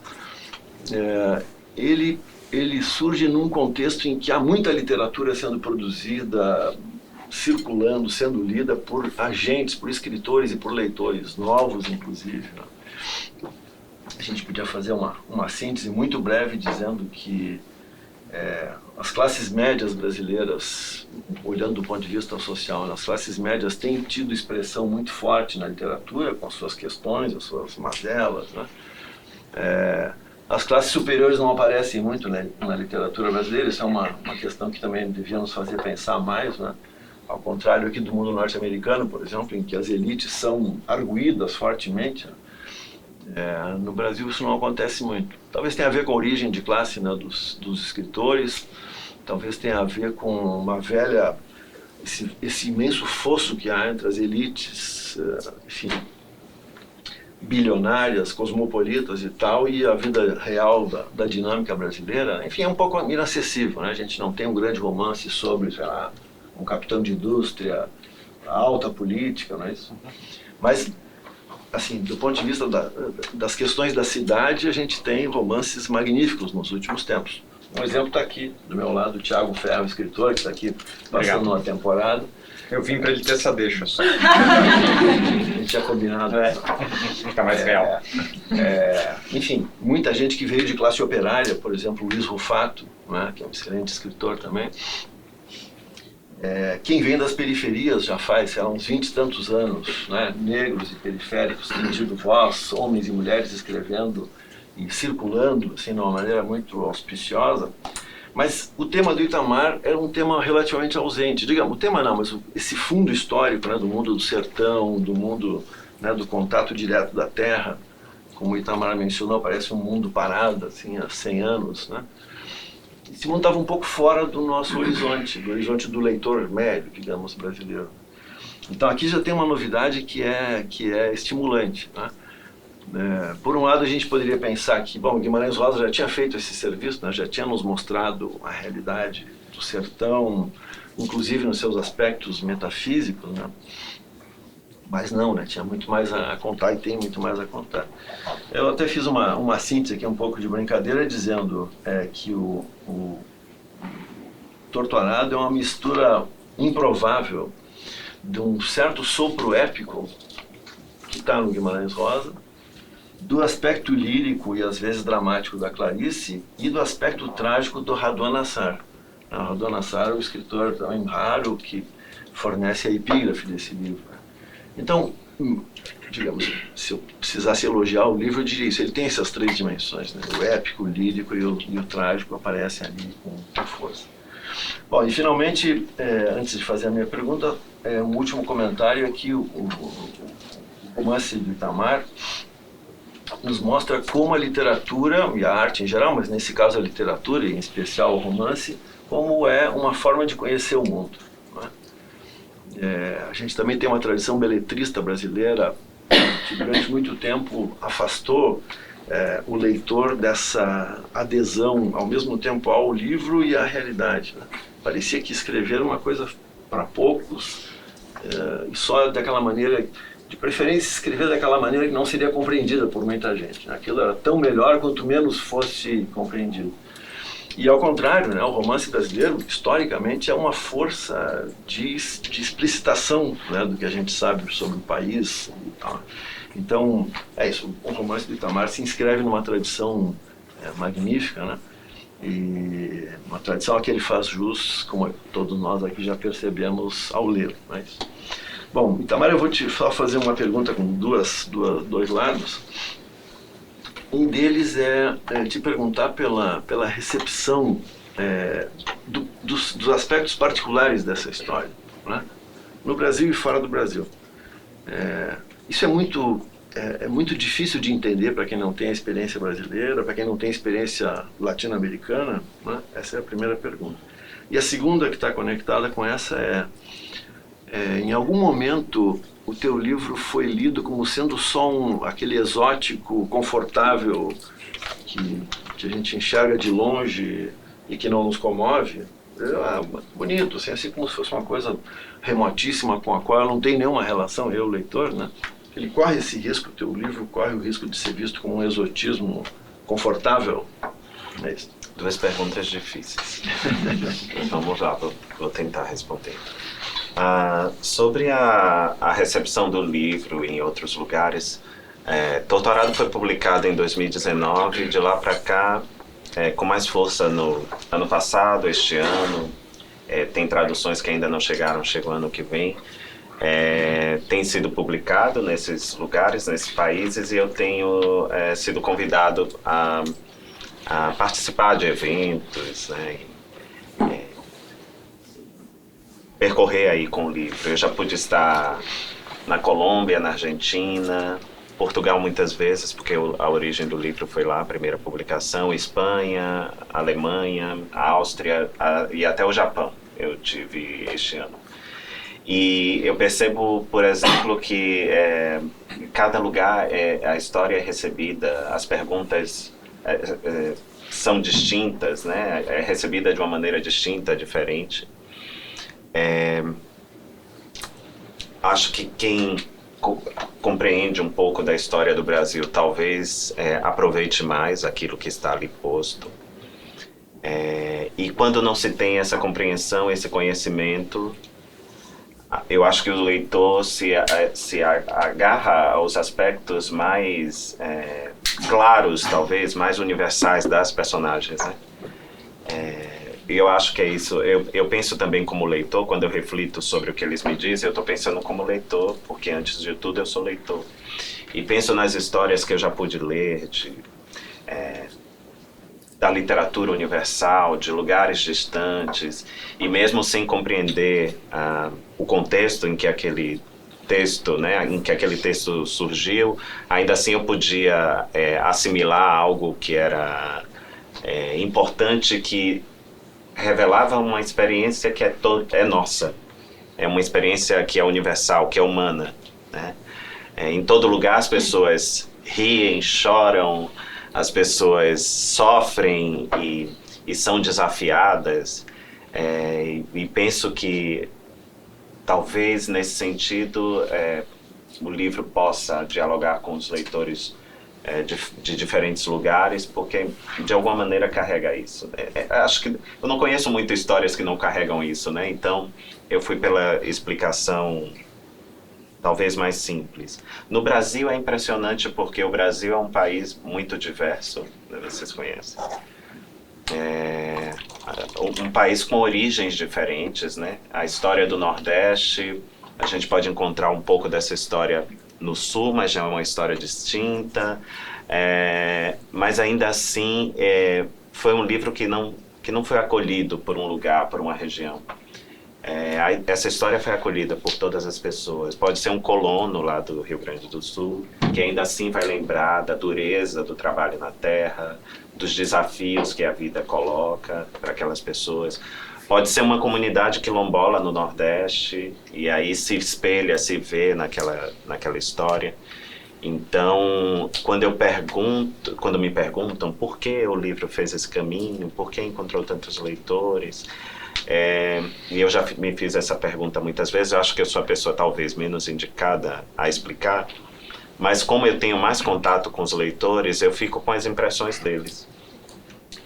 ele surge num contexto em que há muita literatura sendo produzida, circulando, sendo lida por agentes, por escritores e por leitores, novos inclusive. A gente podia fazer uma síntese muito breve dizendo que as classes médias brasileiras, olhando do ponto de vista social, as classes médias têm tido expressão muito forte na literatura, com as suas questões, as suas mazelas, né? As classes superiores não aparecem muito, né, na literatura brasileira. Isso é uma questão que também devíamos fazer pensar mais, né? Ao contrário aqui do mundo norte-americano, por exemplo, em que as elites são arguídas fortemente, no Brasil isso não acontece muito. Talvez tenha a ver com a origem de classe, né, dos escritores, talvez tenha a ver com uma velha, esse imenso fosso que há entre as elites, enfim, bilionárias, cosmopolitas e tal, e a vida real da dinâmica brasileira. Enfim, é um pouco inacessível, né? A gente não tem um grande romance sobre, sei lá, um capitão de indústria, a alta política, não é isso? Mas, assim, do ponto de vista das questões da cidade, a gente tem romances magníficos nos últimos tempos. Um exemplo está aqui, do meu lado, o Thiago Ferro, escritor, que está aqui passando uma temporada. Eu vim para ele ter essa deixa só. A gente tinha combinado. Fica mais real. Enfim, muita gente que veio de classe operária, por exemplo, Luiz Rufato, né, que é um excelente escritor também. Quem vem das periferias já faz, sei lá, uns 20 e tantos anos, né, negros e periféricos, têm tido voz, homens e mulheres escrevendo e circulando, assim, de uma maneira muito auspiciosa. Mas o tema do Itamar era um tema relativamente ausente. Digamos, o tema não, mas esse fundo histórico, né, do mundo do sertão, do mundo, né, do contato direto da terra, como o Itamar mencionou, parece um mundo parado, assim, há 100 anos, né? Esse mundo estava um pouco fora do nosso horizonte, do horizonte do leitor médio, digamos, brasileiro. Então aqui já tem uma novidade que é estimulante, né? Por um lado, a gente poderia pensar que, bom, Guimarães Rosa já tinha feito esse serviço, né? Já tinha nos mostrado a realidade do sertão, inclusive nos seus aspectos metafísicos, né? Mas não, né? Tinha muito mais a contar e tem muito mais a contar. Eu até fiz uma síntese aqui, um pouco de brincadeira, dizendo que o Torturado é uma mistura improvável de um certo sopro épico que está no Guimarães Rosa, do aspecto lírico e às vezes dramático da Clarice e do aspecto trágico do Radwan Nassar. O Radwan Nassar é um escritor também raro que fornece a epígrafe desse livro. Então, digamos, se eu precisasse elogiar o livro, eu diria isso. Ele tem essas três dimensões, né? O épico, o lírico e o trágico aparecem ali com força. Bom, e finalmente, antes de fazer a minha pergunta, um último comentário aqui, o romance do Itamar nos mostra como a literatura e a arte em geral, mas nesse caso a literatura e em especial o romance, como é uma forma de conhecer o mundo, né? A gente também tem uma tradição beletrista brasileira que durante muito tempo afastou o leitor dessa adesão ao mesmo tempo ao livro e à realidade, né? Parecia que escrever era uma coisa para poucos, e só daquela maneira, de preferência escrever daquela maneira que não seria compreendida por muita gente, né? Aquilo era tão melhor quanto menos fosse compreendido. E ao contrário, né, o romance brasileiro, historicamente, é uma força de explicitação, né, do que a gente sabe sobre o país e tal. Então, é isso, o romance do Itamar se inscreve numa tradição magnífica, né? E uma tradição a que ele faz jus, como todos nós aqui já percebemos ao ler. Mas, bom, Itamar, eu vou te só fazer uma pergunta com dois lados. Um deles é te perguntar pela recepção dos aspectos particulares dessa história, né? No Brasil e fora do Brasil. Isso é muito difícil de entender para quem não tem a experiência brasileira, para quem não tem a experiência latino-americana, né? Essa é a primeira pergunta. E a segunda, que está conectada com essa, em algum momento o teu livro foi lido como sendo só aquele exótico confortável que a gente enxerga de longe e que não nos comove, bonito, assim como se fosse uma coisa remotíssima com a qual eu não tenho nenhuma relação, eu, leitor, né? Ele corre esse risco, o teu livro corre o risco de ser visto como um exotismo confortável. É isso. 2 perguntas difíceis. Vamos lá, vou tentar responder. Sobre a recepção do livro em outros lugares, Torturado foi publicado em 2019, de lá para cá, com mais força no ano passado, este ano. Tem traduções que ainda não chegaram, chegam ano que vem. Tem sido publicado nesses lugares, nesses países, e eu tenho sido convidado a participar de eventos, né, percorrer aí com o livro. Eu já pude estar na Colômbia, na Argentina, Portugal muitas vezes, porque a origem do livro foi lá, a primeira publicação, Espanha, Alemanha, Áustria e até o Japão eu tive este ano. E eu percebo, por exemplo, que em cada lugar a história é recebida, as perguntas são distintas, né? É recebida de uma maneira distinta, diferente. Acho que quem compreende um pouco da história do Brasil talvez aproveite mais aquilo que está ali posto. E quando não se tem essa compreensão, esse conhecimento, eu acho que o leitor se agarra aos aspectos mais claros, talvez, mais universais das personagens, né? E eu acho que é isso. Eu penso também como leitor, quando eu reflito sobre o que eles me dizem, eu estou pensando como leitor, porque antes de tudo eu sou leitor. E penso nas histórias que eu já pude ler, da literatura universal, de lugares distantes, e mesmo sem compreender o contexto em que aquele texto, né, em que aquele texto surgiu, ainda assim eu podia assimilar algo que era importante, que revelava uma experiência que é nossa, é uma experiência que é universal, que é humana, né? Em todo lugar as pessoas riem, choram, as pessoas sofrem e são desafiadas, e penso que talvez nesse sentido o livro possa dialogar com os leitores de diferentes lugares, porque de alguma maneira carrega isso. Acho que eu não conheço muito histórias que não carregam isso, né? Então eu fui pela explicação talvez mais simples. No Brasil é impressionante porque o Brasil é um país muito diverso, né? Vocês conhecem. Um país com origens diferentes, né? A história do Nordeste, a gente pode encontrar um pouco dessa história no Sul, mas já é uma história distinta. Mas ainda assim, foi um livro que não foi acolhido por um lugar, por uma região. Essa história foi acolhida por todas as pessoas. Pode ser um colono lá do Rio Grande do Sul, que ainda assim vai lembrar da dureza do trabalho na terra, dos desafios que a vida coloca para aquelas pessoas. Pode ser uma comunidade quilombola no Nordeste, e aí se espelha, se vê naquela história. Então, quando me perguntam por que o livro fez esse caminho, por que encontrou tantos leitores, e eu já me fiz essa pergunta muitas vezes, eu acho que eu sou a pessoa talvez menos indicada a explicar, mas como eu tenho mais contato com os leitores, eu fico com as impressões deles.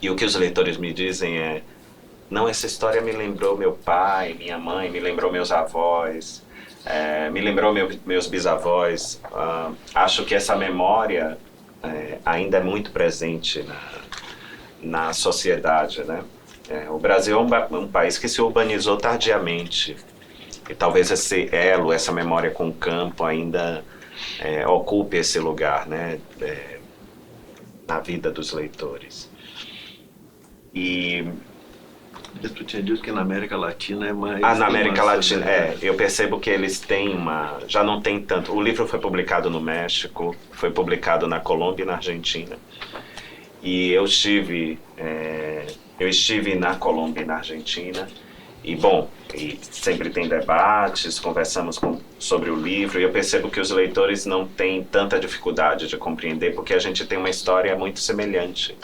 E o que os leitores me dizem não, essa história me lembrou meu pai, minha mãe, me lembrou meus avós, me lembrou meus bisavós. Acho que essa memória ainda é muito presente na sociedade, né? O Brasil é um país que se urbanizou tardiamente, e talvez esse elo, essa memória com o campo ainda ocupe esse lugar, né? Na vida dos leitores. E tu tinha dito que na América Latina é mais... na América Latina, eu percebo que eles têm já não tem tanto. O livro foi publicado no México, foi publicado na Colômbia e na Argentina. E eu estive na Colômbia e na Argentina, e sempre tem debates, conversamos sobre o livro, e eu percebo que os leitores não têm tanta dificuldade de compreender, porque a gente tem uma história muito semelhante.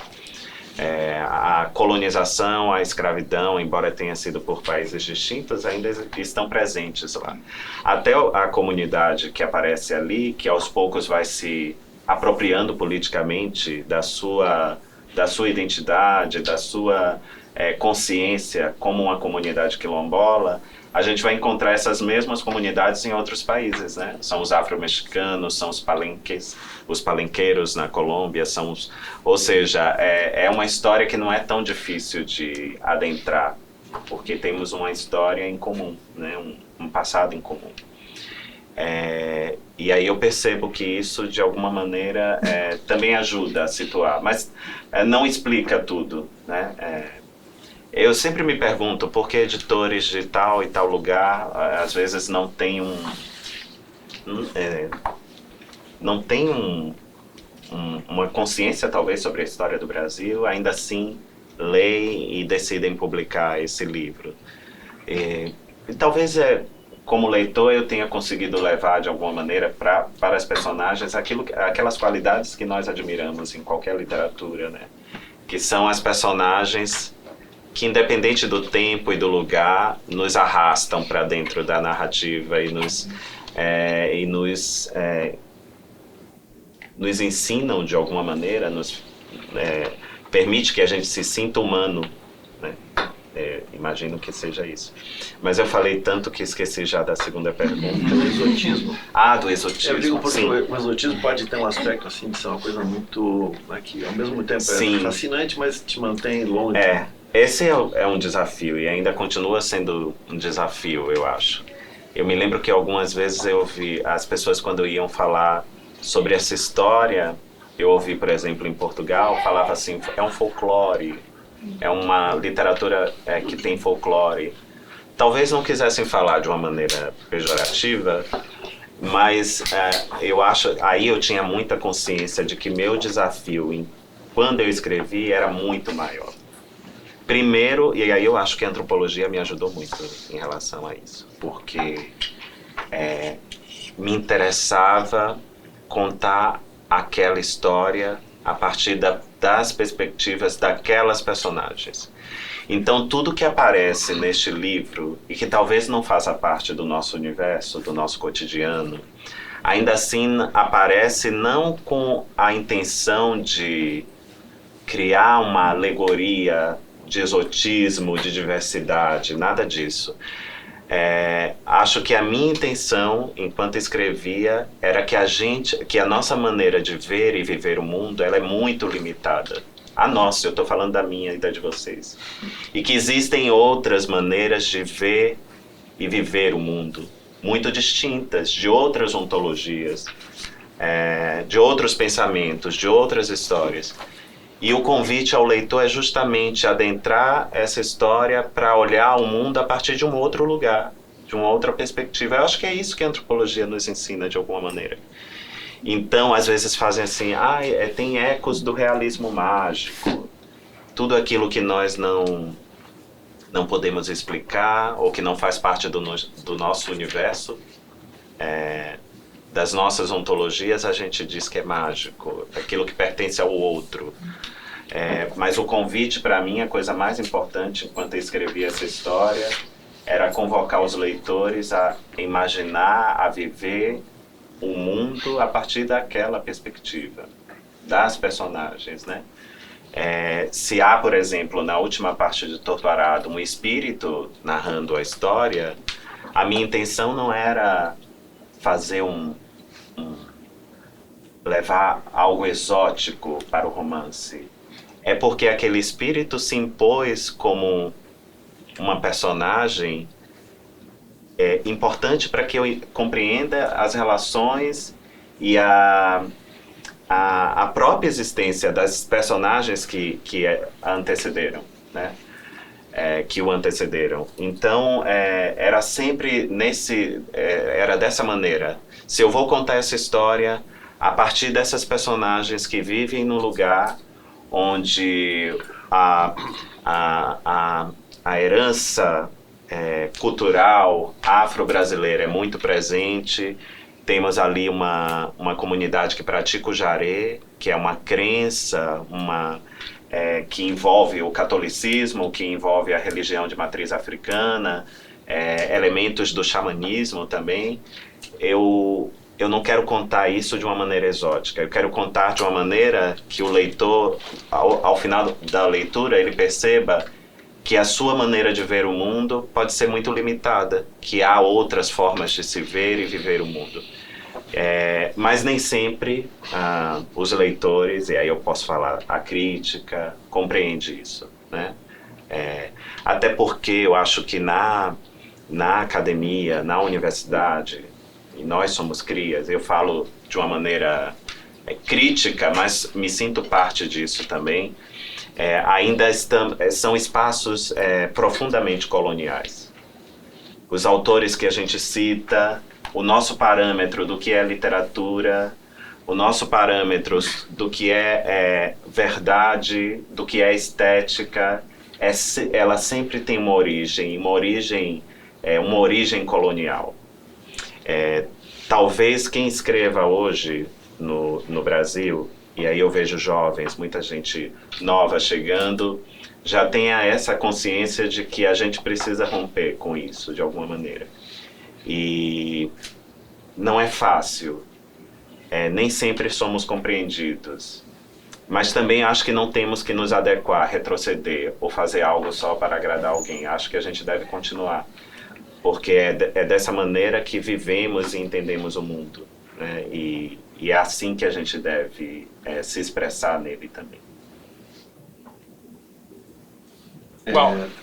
A colonização, a escravidão, embora tenha sido por países distintos, ainda estão presentes lá. Até a comunidade que aparece ali, que aos poucos vai se apropriando politicamente da sua identidade, da sua consciência como uma comunidade quilombola, a gente vai encontrar essas mesmas comunidades em outros países, né? São os afro-mexicanos, são os palenqueiros na Colômbia, ou seja, é uma história que não é tão difícil de adentrar, porque temos uma história em comum, né? Um passado em comum. E aí eu percebo que isso, de alguma maneira, também ajuda a situar, mas não explica tudo, né? Eu sempre me pergunto por que editores de tal e tal lugar às vezes não têm uma consciência talvez sobre a história do Brasil, ainda assim leem e decidem publicar esse livro. E talvez como leitor eu tenha conseguido levar de alguma maneira para as personagens aquelas qualidades que nós admiramos em qualquer literatura, né? Que são as personagens que, independente do tempo e do lugar, nos arrastam para dentro da narrativa e nos ensinam de alguma maneira, nos permite que a gente se sinta humano, né? Imagino que seja isso. Mas eu falei tanto que esqueci já da segunda pergunta. Do exotismo. Do exotismo. Eu digo porque sim. o exotismo pode ter um aspecto assim de ser uma coisa muito, que ao mesmo tempo Sim. fascinante, mas te mantém longe. Esse é um desafio e ainda continua sendo um desafio, eu acho. Eu me lembro que algumas vezes eu ouvi as pessoas, quando iam falar sobre essa história, eu ouvi, por exemplo, em Portugal, falava assim, é um folclore, é uma literatura que tem folclore. Talvez não quisessem falar de uma maneira pejorativa, mas aí eu tinha muita consciência de que meu desafio, quando eu escrevi, era muito maior. Primeiro, e aí eu acho que a antropologia me ajudou muito em relação a isso, porque me interessava contar aquela história a partir das perspectivas daquelas personagens. Então, tudo que aparece neste livro, e que talvez não faça parte do nosso universo, do nosso cotidiano, ainda assim aparece não com a intenção de criar uma alegoria de exotismo, de diversidade, nada disso. Acho que a minha intenção, enquanto escrevia, era que a nossa maneira de ver e viver o mundo, ela é muito limitada. A nossa, eu estou falando da minha e da de vocês. E que existem outras maneiras de ver e viver o mundo, muito distintas, de outras ontologias, de outros pensamentos, de outras histórias. E o convite ao leitor é justamente adentrar essa história para olhar o mundo a partir de um outro lugar, de uma outra perspectiva. Eu acho que é isso que a antropologia nos ensina de alguma maneira. Então, às vezes fazem assim, tem ecos do realismo mágico, tudo aquilo que nós não podemos explicar ou que não faz parte do nosso universo, das nossas ontologias, a gente diz que é mágico, aquilo que pertence ao outro. Mas o convite, para mim, a coisa mais importante, enquanto eu escrevi essa história, era convocar os leitores a imaginar, a viver o mundo a partir daquela perspectiva, das personagens, né? Se há, por exemplo, na última parte de Torturado, um espírito narrando a história, a minha intenção não era fazer levar algo exótico para o romance. É porque aquele espírito se impôs como uma personagem importante para que eu compreenda as relações e a própria existência das personagens que a antecederam, né? Que o antecederam. Então, era sempre era dessa maneira. Se eu vou contar essa história a partir dessas personagens que vivem no lugar onde a herança cultural afro-brasileira é muito presente, temos ali uma comunidade que pratica o jaré, que é uma crença, que envolve o catolicismo, que envolve a religião de matriz africana, elementos do xamanismo também. Eu não quero contar isso de uma maneira exótica, eu quero contar de uma maneira que o leitor, ao final da leitura, ele perceba que a sua maneira de ver o mundo pode ser muito limitada, que há outras formas de se ver e viver o mundo. Mas nem sempre os leitores, e aí eu posso falar a crítica, compreende isso, né? Até porque eu acho que na academia, na universidade, e nós somos crias, eu falo de uma maneira crítica, mas me sinto parte disso também, ainda são espaços profundamente coloniais. Os autores que a gente cita, o nosso parâmetro do que é literatura, o nosso parâmetro do que é verdade, do que é estética, ela sempre tem uma origem colonial. Talvez quem escreva hoje no Brasil, e aí eu vejo jovens, muita gente nova chegando, já tenha essa consciência de que a gente precisa romper com isso de alguma maneira. E não é fácil, nem sempre somos compreendidos, mas também acho que não temos que nos adequar, retroceder ou fazer algo só para agradar alguém. Acho que a gente deve continuar, porque é dessa maneira que vivemos e entendemos o mundo, né? E é assim que a gente deve se expressar nele também.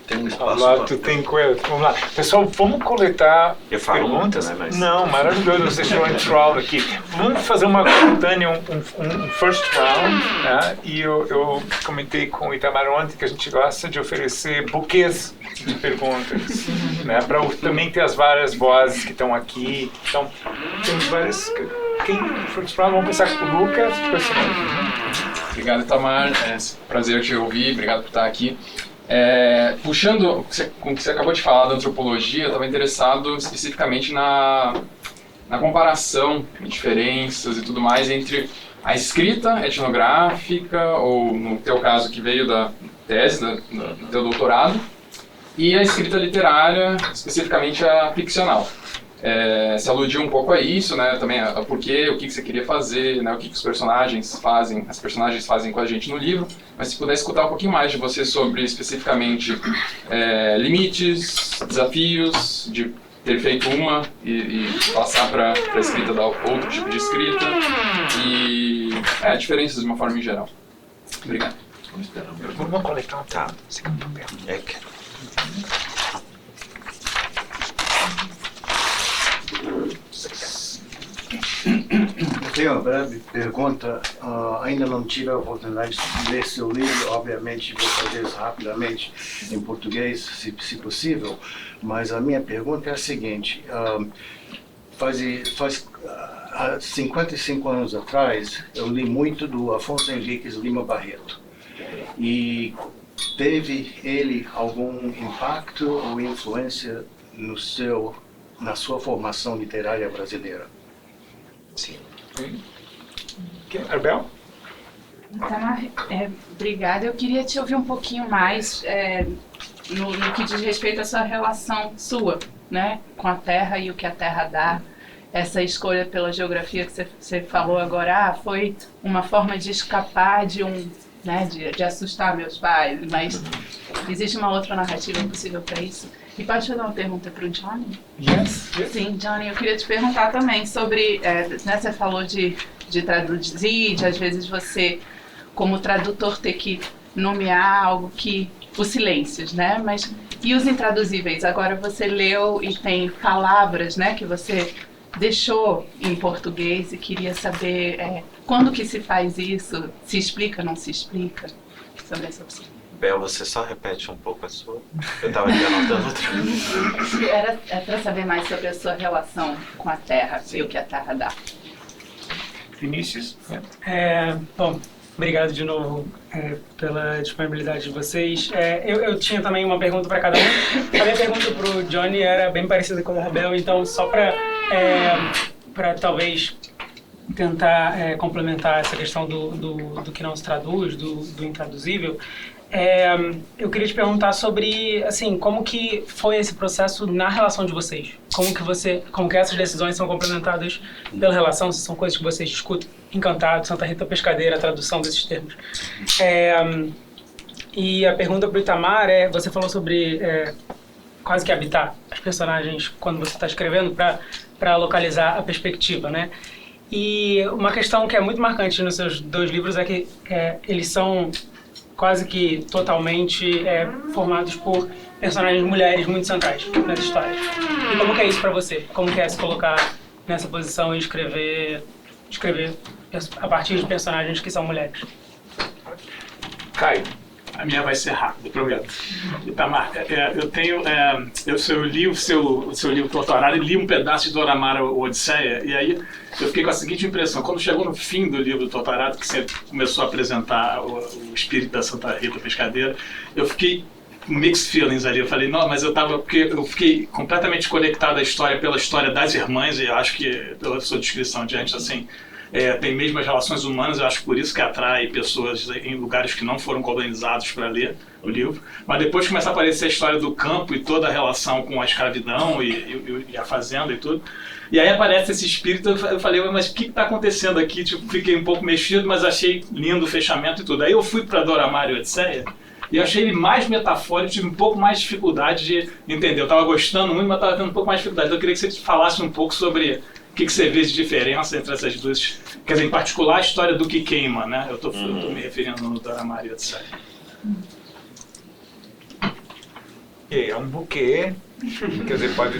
Tem um espaço. Vamos lá. Pessoal, vamos coletar Eu falo muito, perguntas. né? Mas... Não, maravilhoso. Você deixou um intro aqui. Vamos fazer uma coletânea, um first round. Né? E eu comentei com o Itamar ontem que a gente gosta de oferecer buquês de perguntas. Né? Para também ter as várias vozes que estão aqui. Então, temos várias... First round, vamos começar com o Lucas. Obrigado, Itamar. Prazer te ouvir. Obrigado por estar aqui. Puxando com o que você acabou de falar da antropologia, eu estava interessado especificamente na comparação, diferenças e tudo mais entre a escrita etnográfica, ou no teu caso que veio da tese, do teu doutorado, e a escrita literária, especificamente a ficcional. Se aludiu um pouco a isso, né, também a porquê, o que você queria fazer, né, o que os personagens fazem, as personagens fazem com a gente no livro, mas se puder escutar um pouquinho mais de você sobre especificamente limites, desafios de ter feito uma e passar para a escrita da outro tipo de escrita e diferenças de uma forma em geral. Obrigado. Vamos coletar. Tá. Tenho uma breve pergunta. Ainda não tive a oportunidade de ler seu livro, obviamente vou fazer isso rapidamente em português, se possível, mas a minha pergunta é a seguinte. Há 55 anos atrás, eu li muito do Afonso Henriques Lima Barreto. E teve ele algum impacto ou influência na sua formação literária brasileira? Sim. Arbel? Itamar, obrigada. Eu queria te ouvir um pouquinho mais no que diz respeito à sua relação né, com a Terra e o que a Terra dá. Essa escolha pela geografia que você falou agora, foi uma forma de escapar né, de assustar meus pais, mas existe uma outra narrativa possível para isso? E pode fazer uma pergunta para o Johnny? Yes. Sim, Johnny, eu queria te perguntar também sobre, né, você falou de traduzir, de às vezes você, como tradutor, ter que nomear algo os silêncios, né? Mas e os intraduzíveis? Agora você leu e tem palavras, né, que você deixou em português e queria saber quando que se faz isso, se explica, não se explica, sobre essa opção. Bel, você só repete um pouco a sua? Eu estava aqui anotando outra. É para saber mais sobre a sua relação com a Terra e o que a Terra dá. Vinícius? Bom, obrigado de novo pela disponibilidade de vocês. Eu tinha também uma pergunta para cada um. A minha pergunta para o Johnny era bem parecida com a Arbel, então só para talvez tentar complementar essa questão do que não se traduz, do intraduzível, eu queria te perguntar sobre, assim, como que foi esse processo na relação de vocês? Como que essas decisões são complementadas pela relação? Se são coisas que vocês discutem? Encantado, Santa Rita Pescadeira, a tradução desses termos. E a pergunta para o Itamar você falou sobre quase que habitar as personagens quando você está escrevendo para localizar a perspectiva, né? E uma questão que é muito marcante nos seus 2 livros é que eles são quase que totalmente formados por personagens mulheres muito centrais nas histórias. E como que é isso para você? Como que é se colocar nessa posição e escrever a partir de personagens que são mulheres? Caio. A minha vai ser rápida, prometo. Itamar, eu li o seu livro doutorado e li um pedaço de Dora Maar, o Odisseia, e aí eu fiquei com a seguinte impressão: quando chegou no fim do livro do doutorado, que você começou a apresentar o espírito da Santa Rita Pescadeira, eu fiquei com mixed feelings ali. Eu falei, não, mas porque eu fiquei completamente conectado à história pela história das irmãs, e eu acho que pela sua descrição diante, assim, tem mesmo as relações humanas. Eu acho por isso que atrai pessoas em lugares que não foram colonizados para ler o livro. Mas depois começa a aparecer a história do campo e toda a relação com a escravidão e a fazenda e tudo. E aí aparece esse espírito. Eu falei, mas o que está acontecendo aqui? Tipo, fiquei um pouco mexido, mas achei lindo o fechamento e tudo. Aí eu fui para Dora Maar e Odisseia e achei ele mais metafórico, tive um pouco mais de dificuldade de entender. Eu estava gostando muito, mas estava tendo um pouco mais de dificuldade. Então eu queria que você falasse um pouco sobre o que você vê de diferença entre essas duas, quer dizer, em particular a história do que queima, né? Eu estou me referindo no Dora Maar e Odisseia. É um buquê, quer dizer, pode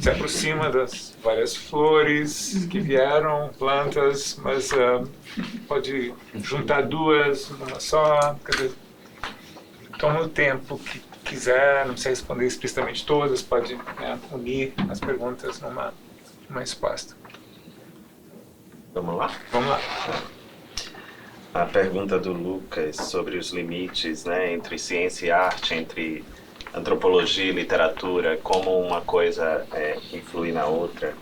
se aproxima das várias flores que vieram, plantas, mas pode juntar 2 numa só, quer dizer, toma o tempo que quiser, não precisa responder explicitamente todas, pode unir as perguntas numa resposta. Vamos lá? Vamos lá. A pergunta do Lucas sobre os limites, né, entre ciência e arte, entre antropologia e literatura, como uma coisa influi na outra.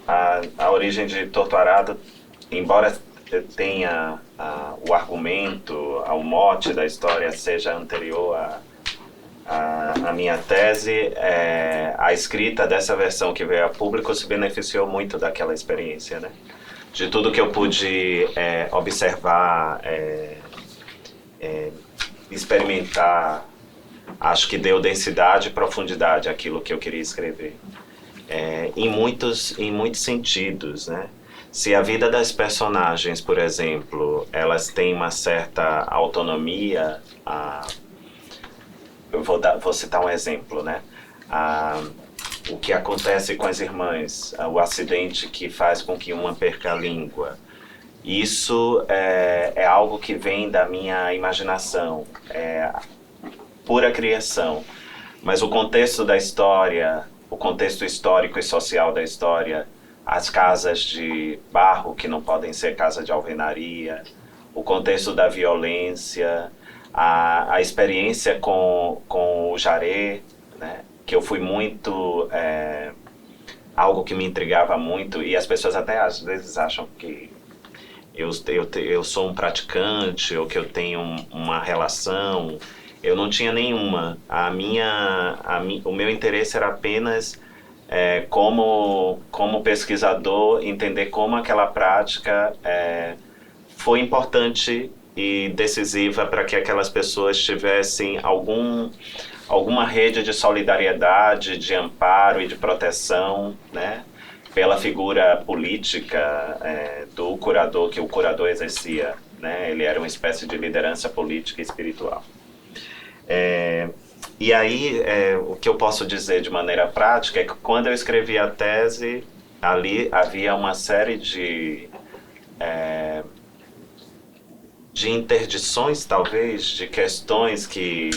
A origem de Torto Arado, embora tenha o argumento, o mote da história seja anterior a minha tese, a escrita dessa versão que veio a público se beneficiou muito daquela experiência, né? De tudo que eu pude observar, experimentar, acho que deu densidade e profundidade àquilo que eu queria escrever. Em muitos sentidos, né? Se a vida das personagens, por exemplo, elas têm uma certa autonomia, eu vou citar um exemplo, né? O que acontece com as irmãs, o acidente que faz com que uma perca a língua, isso é algo que vem da minha imaginação, pura criação. Mas o contexto da história, o contexto histórico e social da história, as casas de barro que não podem ser casa de alvenaria, o contexto da violência, a experiência com o jaré, né? Que eu fui muito, algo que me intrigava muito, e as pessoas até às vezes acham que eu sou um praticante ou que eu tenho uma relação. Eu não tinha nenhuma. O meu interesse era apenas como pesquisador entender como aquela prática foi importante e decisiva para que aquelas pessoas tivessem alguma rede de solidariedade, de amparo e de proteção, né, pela figura política do curador, que o curador exercia, né? Ele era uma espécie de liderança política e espiritual. E aí, o que eu posso dizer de maneira prática é que quando eu escrevi a tese, ali havia uma série de interdições, talvez, de questões que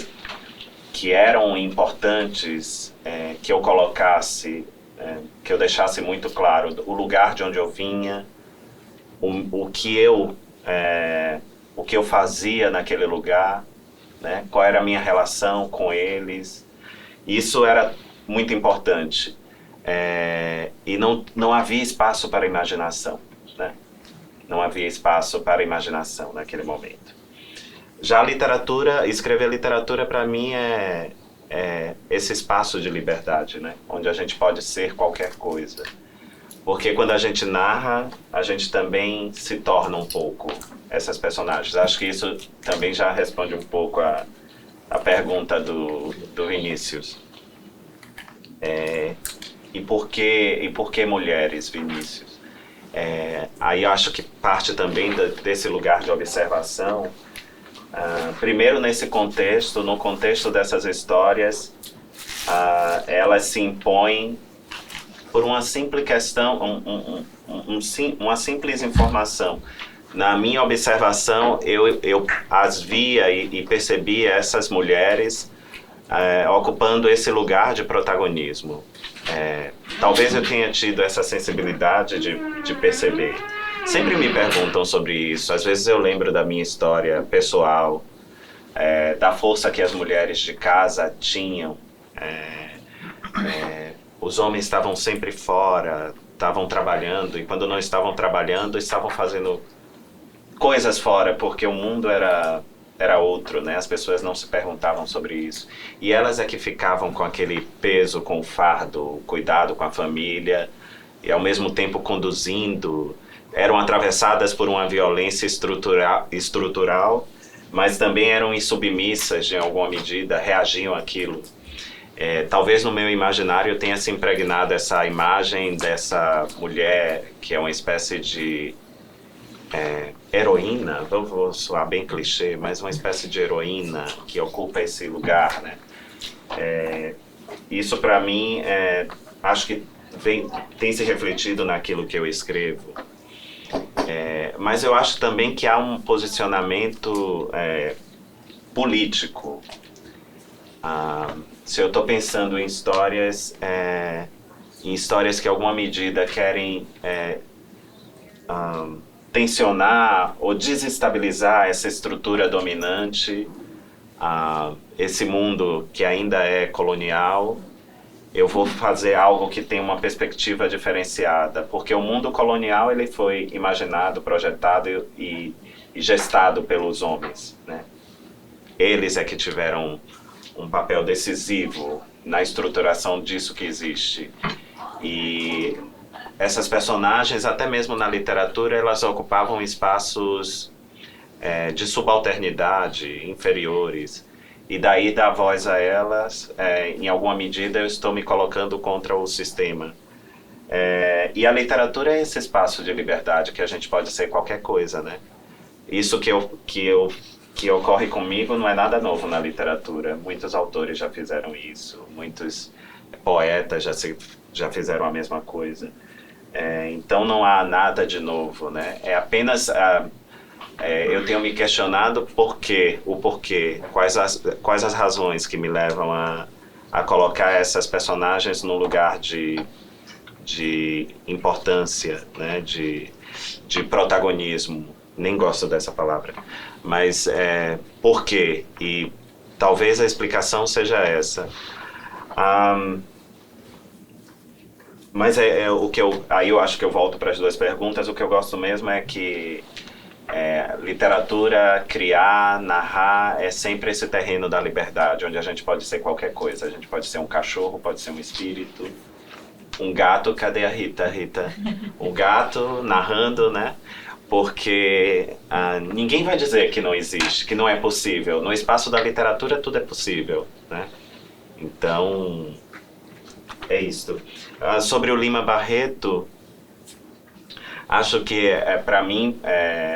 eram importantes, que eu colocasse, que eu deixasse muito claro o lugar de onde eu vinha, o que eu fazia naquele lugar, né? Qual era a minha relação com eles. Isso era muito importante. e não havia espaço para imaginação, né? Não havia espaço para imaginação naquele momento. Já a literatura, escrever literatura para mim é esse espaço de liberdade, né? Onde a gente pode ser qualquer coisa. Porque quando a gente narra, a gente também se torna um pouco essas personagens. Acho que isso também já responde um pouco a pergunta do Vinícius. E por que mulheres, Vinícius? Aí eu acho que parte também desse lugar de observação. Primeiro no contexto dessas histórias, elas se impõem por uma simples questão, uma simples informação. Na minha observação, eu as via e percebia essas mulheres ocupando esse lugar de protagonismo. Talvez eu tenha tido essa sensibilidade de perceber. Sempre me perguntam sobre isso. Às vezes eu lembro da minha história pessoal, da força que as mulheres de casa tinham. Os homens estavam sempre fora, estavam trabalhando, e quando não estavam trabalhando, estavam fazendo coisas fora, porque o mundo era outro, né? As pessoas não se perguntavam sobre isso. E elas é que ficavam com aquele peso, com o fardo, o cuidado com a família, e ao mesmo tempo conduzindo. Eram atravessadas por uma violência estrutural, mas também eram insubmissas, em alguma medida, reagiam àquilo. Talvez no meu imaginário tenha se impregnado essa imagem dessa mulher que é uma espécie de heroína, vou soar bem clichê, mas uma espécie de heroína que ocupa esse lugar, né? Isso para mim, acho que tem se refletido naquilo que eu escrevo. Mas eu acho também que há um posicionamento político. Se eu estou pensando em histórias que em alguma medida querem tensionar ou desestabilizar essa estrutura dominante, esse mundo que ainda é colonial, eu vou fazer algo que tem uma perspectiva diferenciada, porque o mundo colonial ele foi imaginado, projetado e gestado pelos homens, né? Eles é que tiveram um papel decisivo na estruturação disso que existe. E essas personagens, até mesmo na literatura, elas ocupavam espaços de subalternidade, inferiores. E daí dar voz a elas, em alguma medida eu estou me colocando contra o sistema. E a literatura é esse espaço de liberdade, que a gente pode ser qualquer coisa, né? Isso que ocorre comigo não é nada novo na literatura. Muitos autores já fizeram isso, muitos poetas já fizeram a mesma coisa. Então não há nada de novo, né? É apenas eu tenho me questionado o porquê, quais as razões que me levam a colocar essas personagens num lugar de importância, né? de protagonismo. Nem gosto dessa palavra, mas por quê? E talvez a explicação seja essa. Mas aí eu acho que eu volto para as duas perguntas. O que eu gosto mesmo é que literatura, criar, narrar é sempre esse terreno da liberdade, onde a gente pode ser qualquer coisa. A gente pode ser um cachorro, pode ser um espírito, um gato. Cadê a Rita? Um gato narrando, né? Porque ninguém vai dizer que não existe, que não é possível. No espaço da literatura tudo é possível, né? Então, é isso. Sobre o Lima Barreto, acho que, para mim,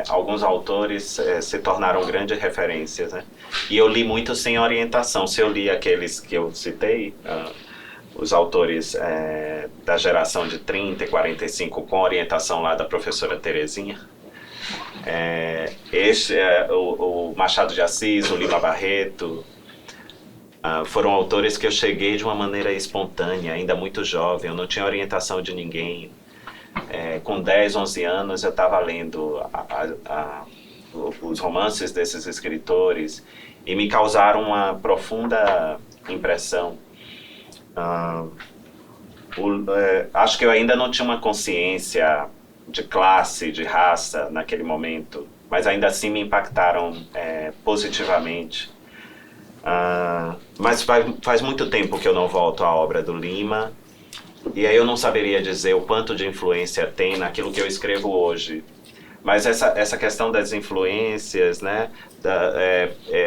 alguns autores se tornaram grandes referências, né? E eu li muito sem orientação. Se eu li aqueles que eu citei, os autores da geração de 30 e 45, com orientação lá da professora Terezinha, o Machado de Assis, o Lima Barreto, foram autores que eu cheguei de uma maneira espontânea, ainda muito jovem, eu não tinha orientação de ninguém. Com 10, 11 anos eu estava lendo os romances desses escritores e me causaram uma profunda impressão. acho que eu ainda não tinha uma consciência de classe, de raça naquele momento, mas ainda assim me impactaram positivamente. Mas faz muito tempo que eu não volto à obra do Lima, e aí eu não saberia dizer o quanto de influência tem naquilo que eu escrevo hoje. Mas essa questão das influências, né,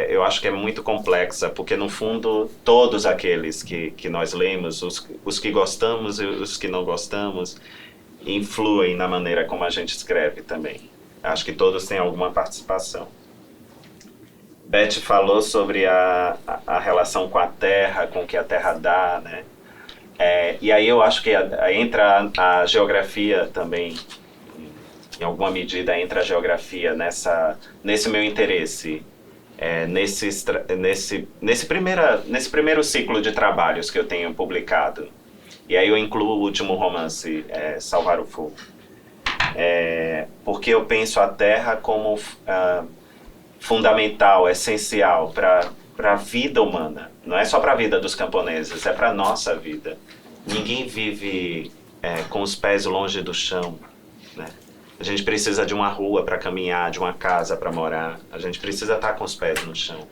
eu acho que é muito complexa, porque no fundo todos aqueles que nós lemos, os que gostamos e os que não gostamos, influem na maneira como a gente escreve também. Acho que todos têm alguma participação. Beth falou sobre a relação com a terra, com o que a terra dá, né? E aí eu acho que entra a geografia também, em alguma medida entra a geografia nesse meu interesse, nesse primeiro ciclo de trabalhos que eu tenho publicado. E aí eu incluo o último romance, Salvar o Fogo. Porque eu penso a terra como fundamental, essencial para a vida humana. Não é só para a vida dos camponeses, é para a nossa vida. Ninguém vive com os pés longe do chão, né? A gente precisa de uma rua para caminhar, de uma casa para morar. A gente precisa estar com os pés no chão.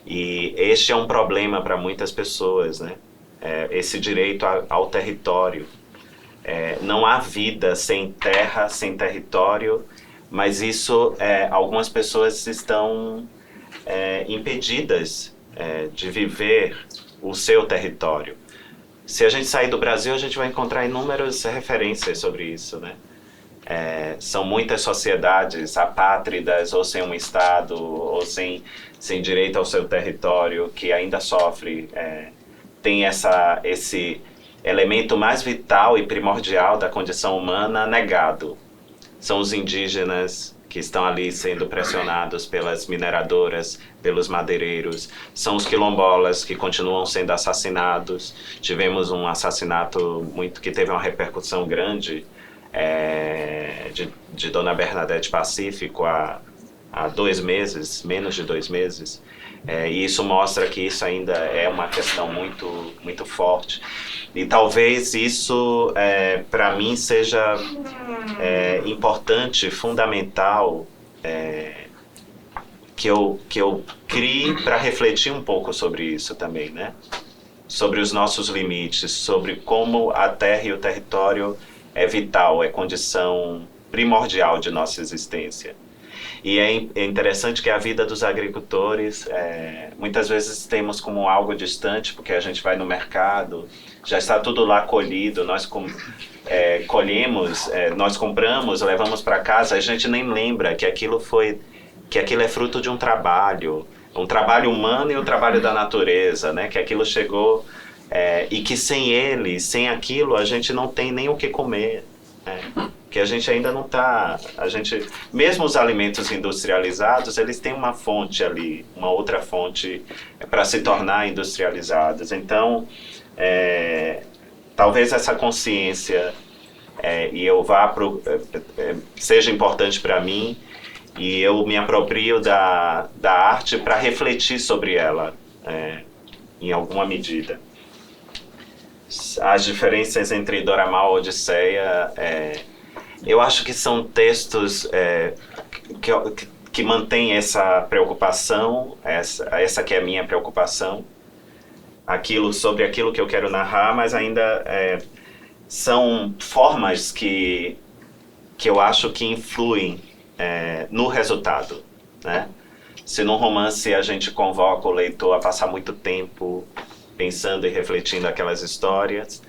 E este é um problema para muitas pessoas, né? Esse direito ao território. Não há vida sem terra, sem território, mas isso, algumas pessoas estão impedidas de viver o seu território. Se a gente sair do Brasil, a gente vai encontrar inúmeras referências sobre isso, né? São muitas sociedades apátridas, ou sem um Estado, ou sem direito ao seu território, que ainda sofre, tem esse elemento mais vital e primordial da condição humana negado. São os indígenas que estão ali sendo pressionados pelas mineradoras, pelos madeireiros. São os quilombolas que continuam sendo assassinados. Tivemos um assassinato que teve uma repercussão grande, de Dona Bernadette Pacífico há 2 meses, menos de 2 meses. E isso mostra que isso ainda é uma questão muito, muito forte. E talvez isso, para mim, seja importante, fundamental, que eu crie para refletir um pouco sobre isso também, né? Sobre os nossos limites, sobre como a terra e o território é vital, é condição primordial de nossa existência. E é interessante que a vida dos agricultores, muitas vezes temos como algo distante, porque a gente vai no mercado, já está tudo lá colhido, nós colhemos, nós compramos, levamos para casa, a gente nem lembra que aquilo é fruto de um trabalho humano e um trabalho da natureza, né? Que aquilo chegou, e que sem ele, sem aquilo, a gente não tem nem o que comer, né? Que a gente ainda não está, mesmo os alimentos industrializados, eles têm uma fonte ali, uma outra fonte para se tornar industrializados. Então, talvez essa consciência seja importante para mim, e eu me aproprio da arte para refletir sobre ela, em alguma medida. As diferenças entre Doramal e Odisseia, eu acho que são textos que mantêm essa preocupação, essa que é a minha preocupação, sobre aquilo que eu quero narrar, mas ainda são formas que eu acho que influem no resultado, né? Se num romance a gente convoca o leitor a passar muito tempo pensando e refletindo aquelas histórias,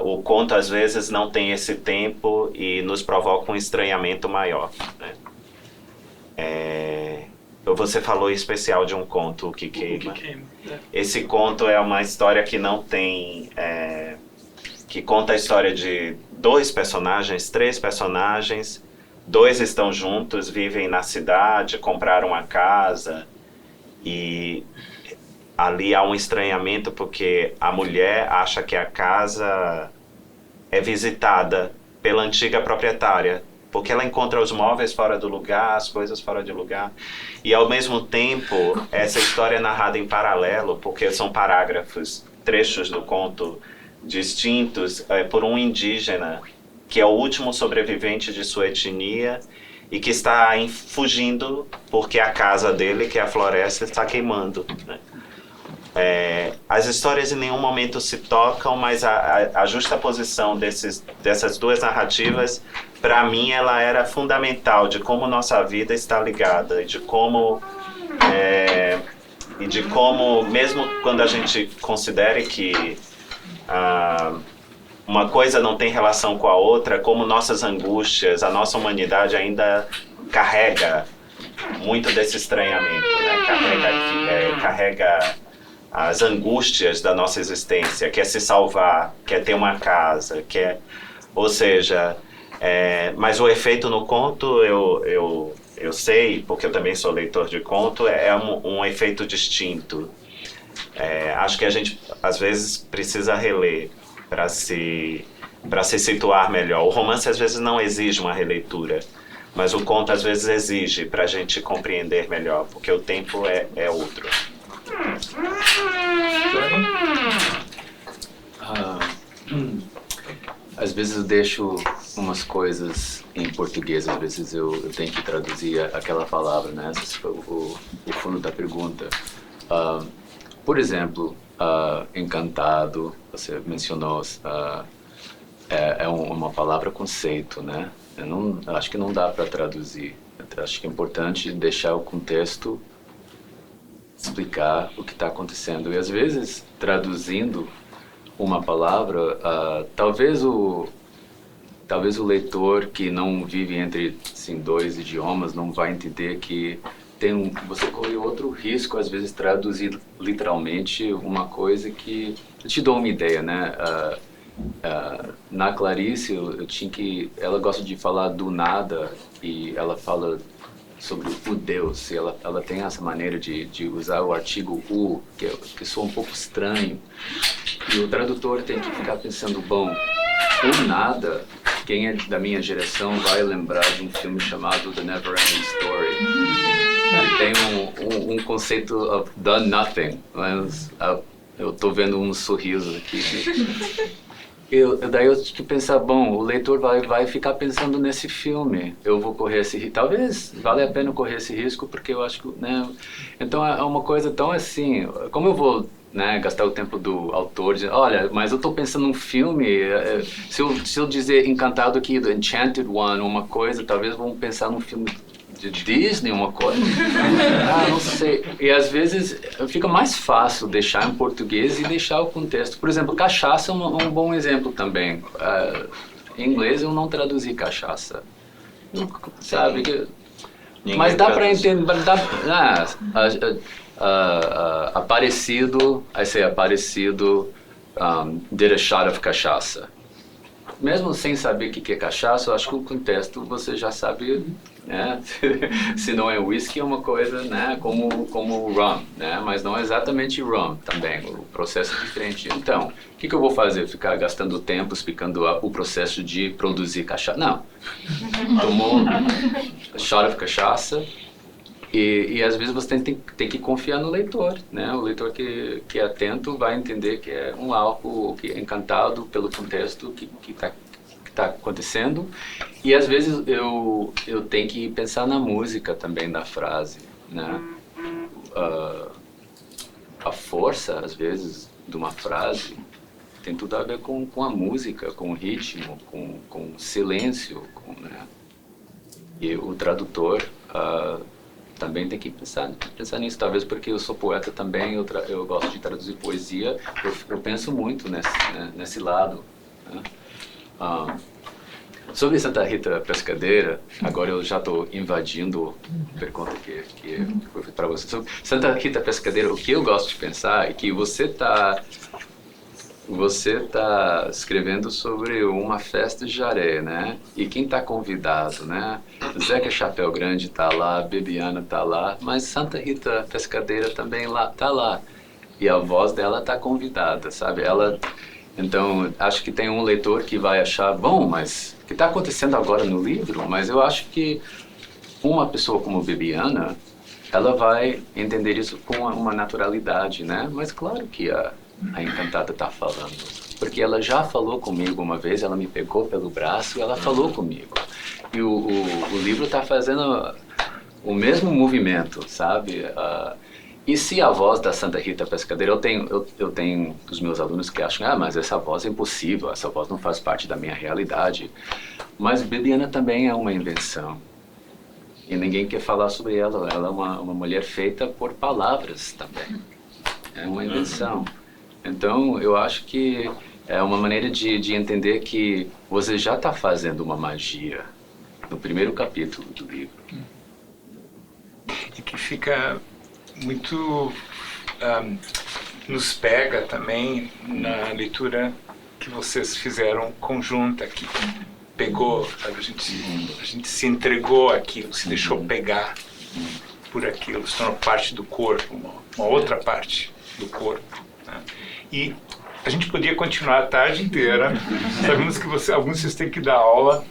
o conto às vezes não tem esse tempo e nos provoca um estranhamento maior, né? Você falou em especial de um conto, O Que Queima. Esse conto é uma história que não tem... que conta a história de 3 personagens, 2 estão juntos, vivem na cidade, compraram uma casa, e ali há um estranhamento porque a mulher acha que a casa é visitada pela antiga proprietária, porque ela encontra os móveis fora do lugar, as coisas fora de lugar. E ao mesmo tempo, essa história é narrada em paralelo, porque são parágrafos, trechos do conto distintos por um indígena que é o último sobrevivente de sua etnia e que está fugindo porque a casa dele, que é a floresta, está queimando, né? As histórias em nenhum momento se tocam, mas a justaposição dessas duas narrativas, para mim, ela era fundamental, de como nossa vida está ligada e de como mesmo quando a gente considere que uma coisa não tem relação com a outra, como nossas angústias, a nossa humanidade ainda carrega muito desse estranhamento, né? Carrega as angústias da nossa existência, quer se salvar, quer ter uma casa, ou seja, mas o efeito no conto, eu sei, porque eu também sou leitor de conto, é um efeito distinto. Acho que a gente, às vezes, precisa reler para se situar melhor. O romance, às vezes, não exige uma releitura, mas o conto, às vezes, exige para a gente compreender melhor, porque o tempo é outro. Às vezes eu deixo umas coisas em português, às vezes eu tenho que traduzir aquela palavra, né? Esse foi o fundo da pergunta. Por exemplo, encantado, você mencionou, é uma palavra conceito, né? Eu acho que não dá para traduzir. Eu acho que é importante deixar o contexto explicar o que está acontecendo. E às vezes, traduzindo uma palavra, talvez o leitor que não vive entre assim, dois idiomas não vai entender que você corre outro risco, às vezes, traduzir literalmente uma coisa que... Eu te dou uma ideia, né? Na Clarice, ela gosta de falar do nada e ela fala sobre o Deus, e ela tem essa maneira de usar o artigo o, que soa um pouco estranho. E o tradutor tem que ficar pensando, bom, o nada, quem é da minha geração vai lembrar de um filme chamado The Never Ending Story. Ele tem um conceito of done nothing, mas eu estou vendo uns sorrisos aqui. Daí eu tinha que pensar, bom, o leitor vai ficar pensando nesse filme, eu vou correr esse risco, talvez vale a pena correr esse risco, porque eu acho que, né, então é uma coisa tão assim, como eu vou, né, gastar o tempo do autor dizendo, olha, mas eu estou pensando num filme, se eu dizer Encantado aqui, do Enchanted One, uma coisa, talvez vão pensar num filme de Disney, uma coisa, não sei, e às vezes fica mais fácil deixar em português e deixar o contexto. Por exemplo, cachaça é um bom exemplo também. Em inglês eu não traduzi cachaça, sabe? Mas dá para entender, Aparecido, did a shot of cachaça. Mesmo sem saber o que é cachaça, eu acho que o contexto você já sabe, né? Se não é whisky, é uma coisa, né? Como rum, né? Mas não é exatamente rum também, o processo é diferente. Então, o que eu vou fazer? Ficar gastando tempo explicando o processo de produzir cachaça? Não. Tomou shot of cachaça e às vezes você tem que confiar no leitor, né? O leitor que é atento vai entender que é um álcool que é encantado pelo contexto que está acontecendo. E às vezes eu tenho que pensar na música também da frase, né? A força, às vezes, de uma frase tem tudo a ver com a música, com o ritmo, com o silêncio, né? E o tradutor também tem que pensar nisso, talvez porque eu sou poeta também, eu gosto de traduzir poesia, eu penso muito nesse lado, né? Sobre Santa Rita Pescadeira, agora eu já estou invadindo a pergunta que foi para você. Sobre Santa Rita Pescadeira, o que eu gosto de pensar é que você está escrevendo sobre uma festa de Jaré, né? E quem está convidado, né? Zeca Chapéu Grande está lá, Bebiana está lá, mas Santa Rita Pescadeira também está lá. E a voz dela está convidada, sabe? Então, acho que tem um leitor que vai achar, bom, mas o que está acontecendo agora no livro? Mas eu acho que uma pessoa como Bebiana, ela vai entender isso com uma naturalidade, né? Mas claro que a Encantada está falando. porque ela já falou comigo uma vez, ela me pegou pelo braço e ela falou comigo. E o livro está fazendo o mesmo movimento, sabe? E se a voz da Santa Rita Pescadeira, eu tenho os meus alunos que acham, mas essa voz é impossível, essa voz não faz parte da minha realidade. Mas Bibiana também é uma invenção. E ninguém quer falar sobre ela. Ela é uma mulher feita por palavras também. É uma invenção. Então, eu acho que é uma maneira de entender que você já está fazendo uma magia no primeiro capítulo do livro. E que fica muito... nos pega também na leitura que vocês fizeram conjunta aqui. Pegou, sabe? A gente se entregou àquilo, se deixou pegar por aquilo, se tornou parte do corpo, uma outra parte do corpo, né? E a gente podia continuar a tarde inteira, sabemos que alguns de vocês têm que dar aula,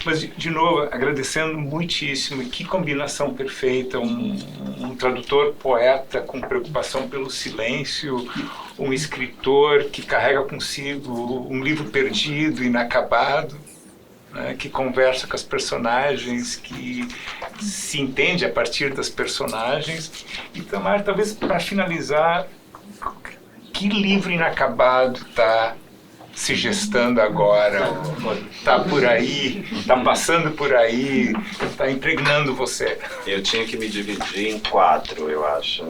mas de novo, agradecendo muitíssimo, e que combinação perfeita, um tradutor poeta com preocupação pelo silêncio, um escritor que carrega consigo um livro perdido, inacabado, né, que conversa com as personagens, que se entende a partir das personagens. E Itamar, talvez para finalizar, que livro inacabado está se gestando agora? Está por aí, está passando por aí, está impregnando você? Eu tinha que me dividir em 4, eu acho,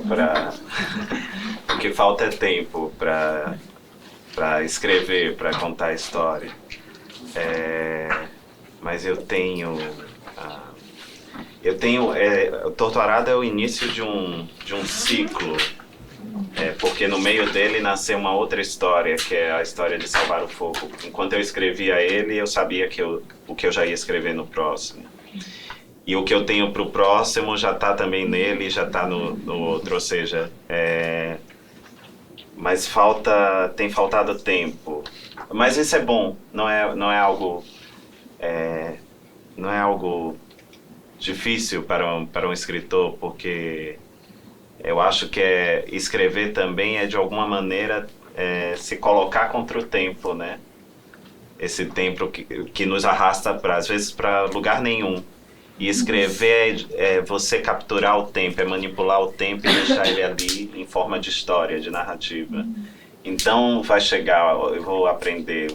porque falta tempo para escrever, para contar a história. Mas eu tenho o Torturado é o início de um ciclo, porque no meio dele nasceu uma outra história, que é a história de Salvar o Fogo. Enquanto eu escrevia ele, eu sabia o que eu já ia escrever no próximo. E o que eu tenho para o próximo já está também nele, já está no outro, ou seja, mas tem faltado tempo. Mas isso é bom, não é algo difícil para um escritor, porque eu acho que escrever também é de alguma maneira se colocar contra o tempo, né? Esse tempo que nos arrasta às vezes para lugar nenhum. E escrever é você capturar o tempo, é manipular o tempo e deixar ele ali em forma de história, de narrativa. Então vai chegar, eu vou aprender,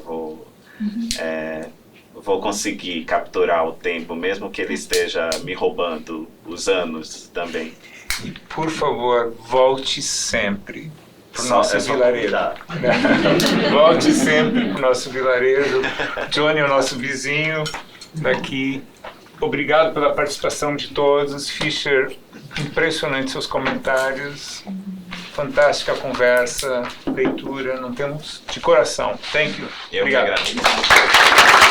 vou conseguir capturar o tempo, mesmo que ele esteja me roubando os anos também. E, por favor, volte sempre para o nosso vilarejo. Volte sempre para o nosso vilarejo. Johnny é o nosso vizinho daqui. Obrigado pela participação de todos. Fischer, impressionante seus comentários. Fantástica conversa, leitura. Não temos de coração. Thank you. Eu Obrigado. que agradeço.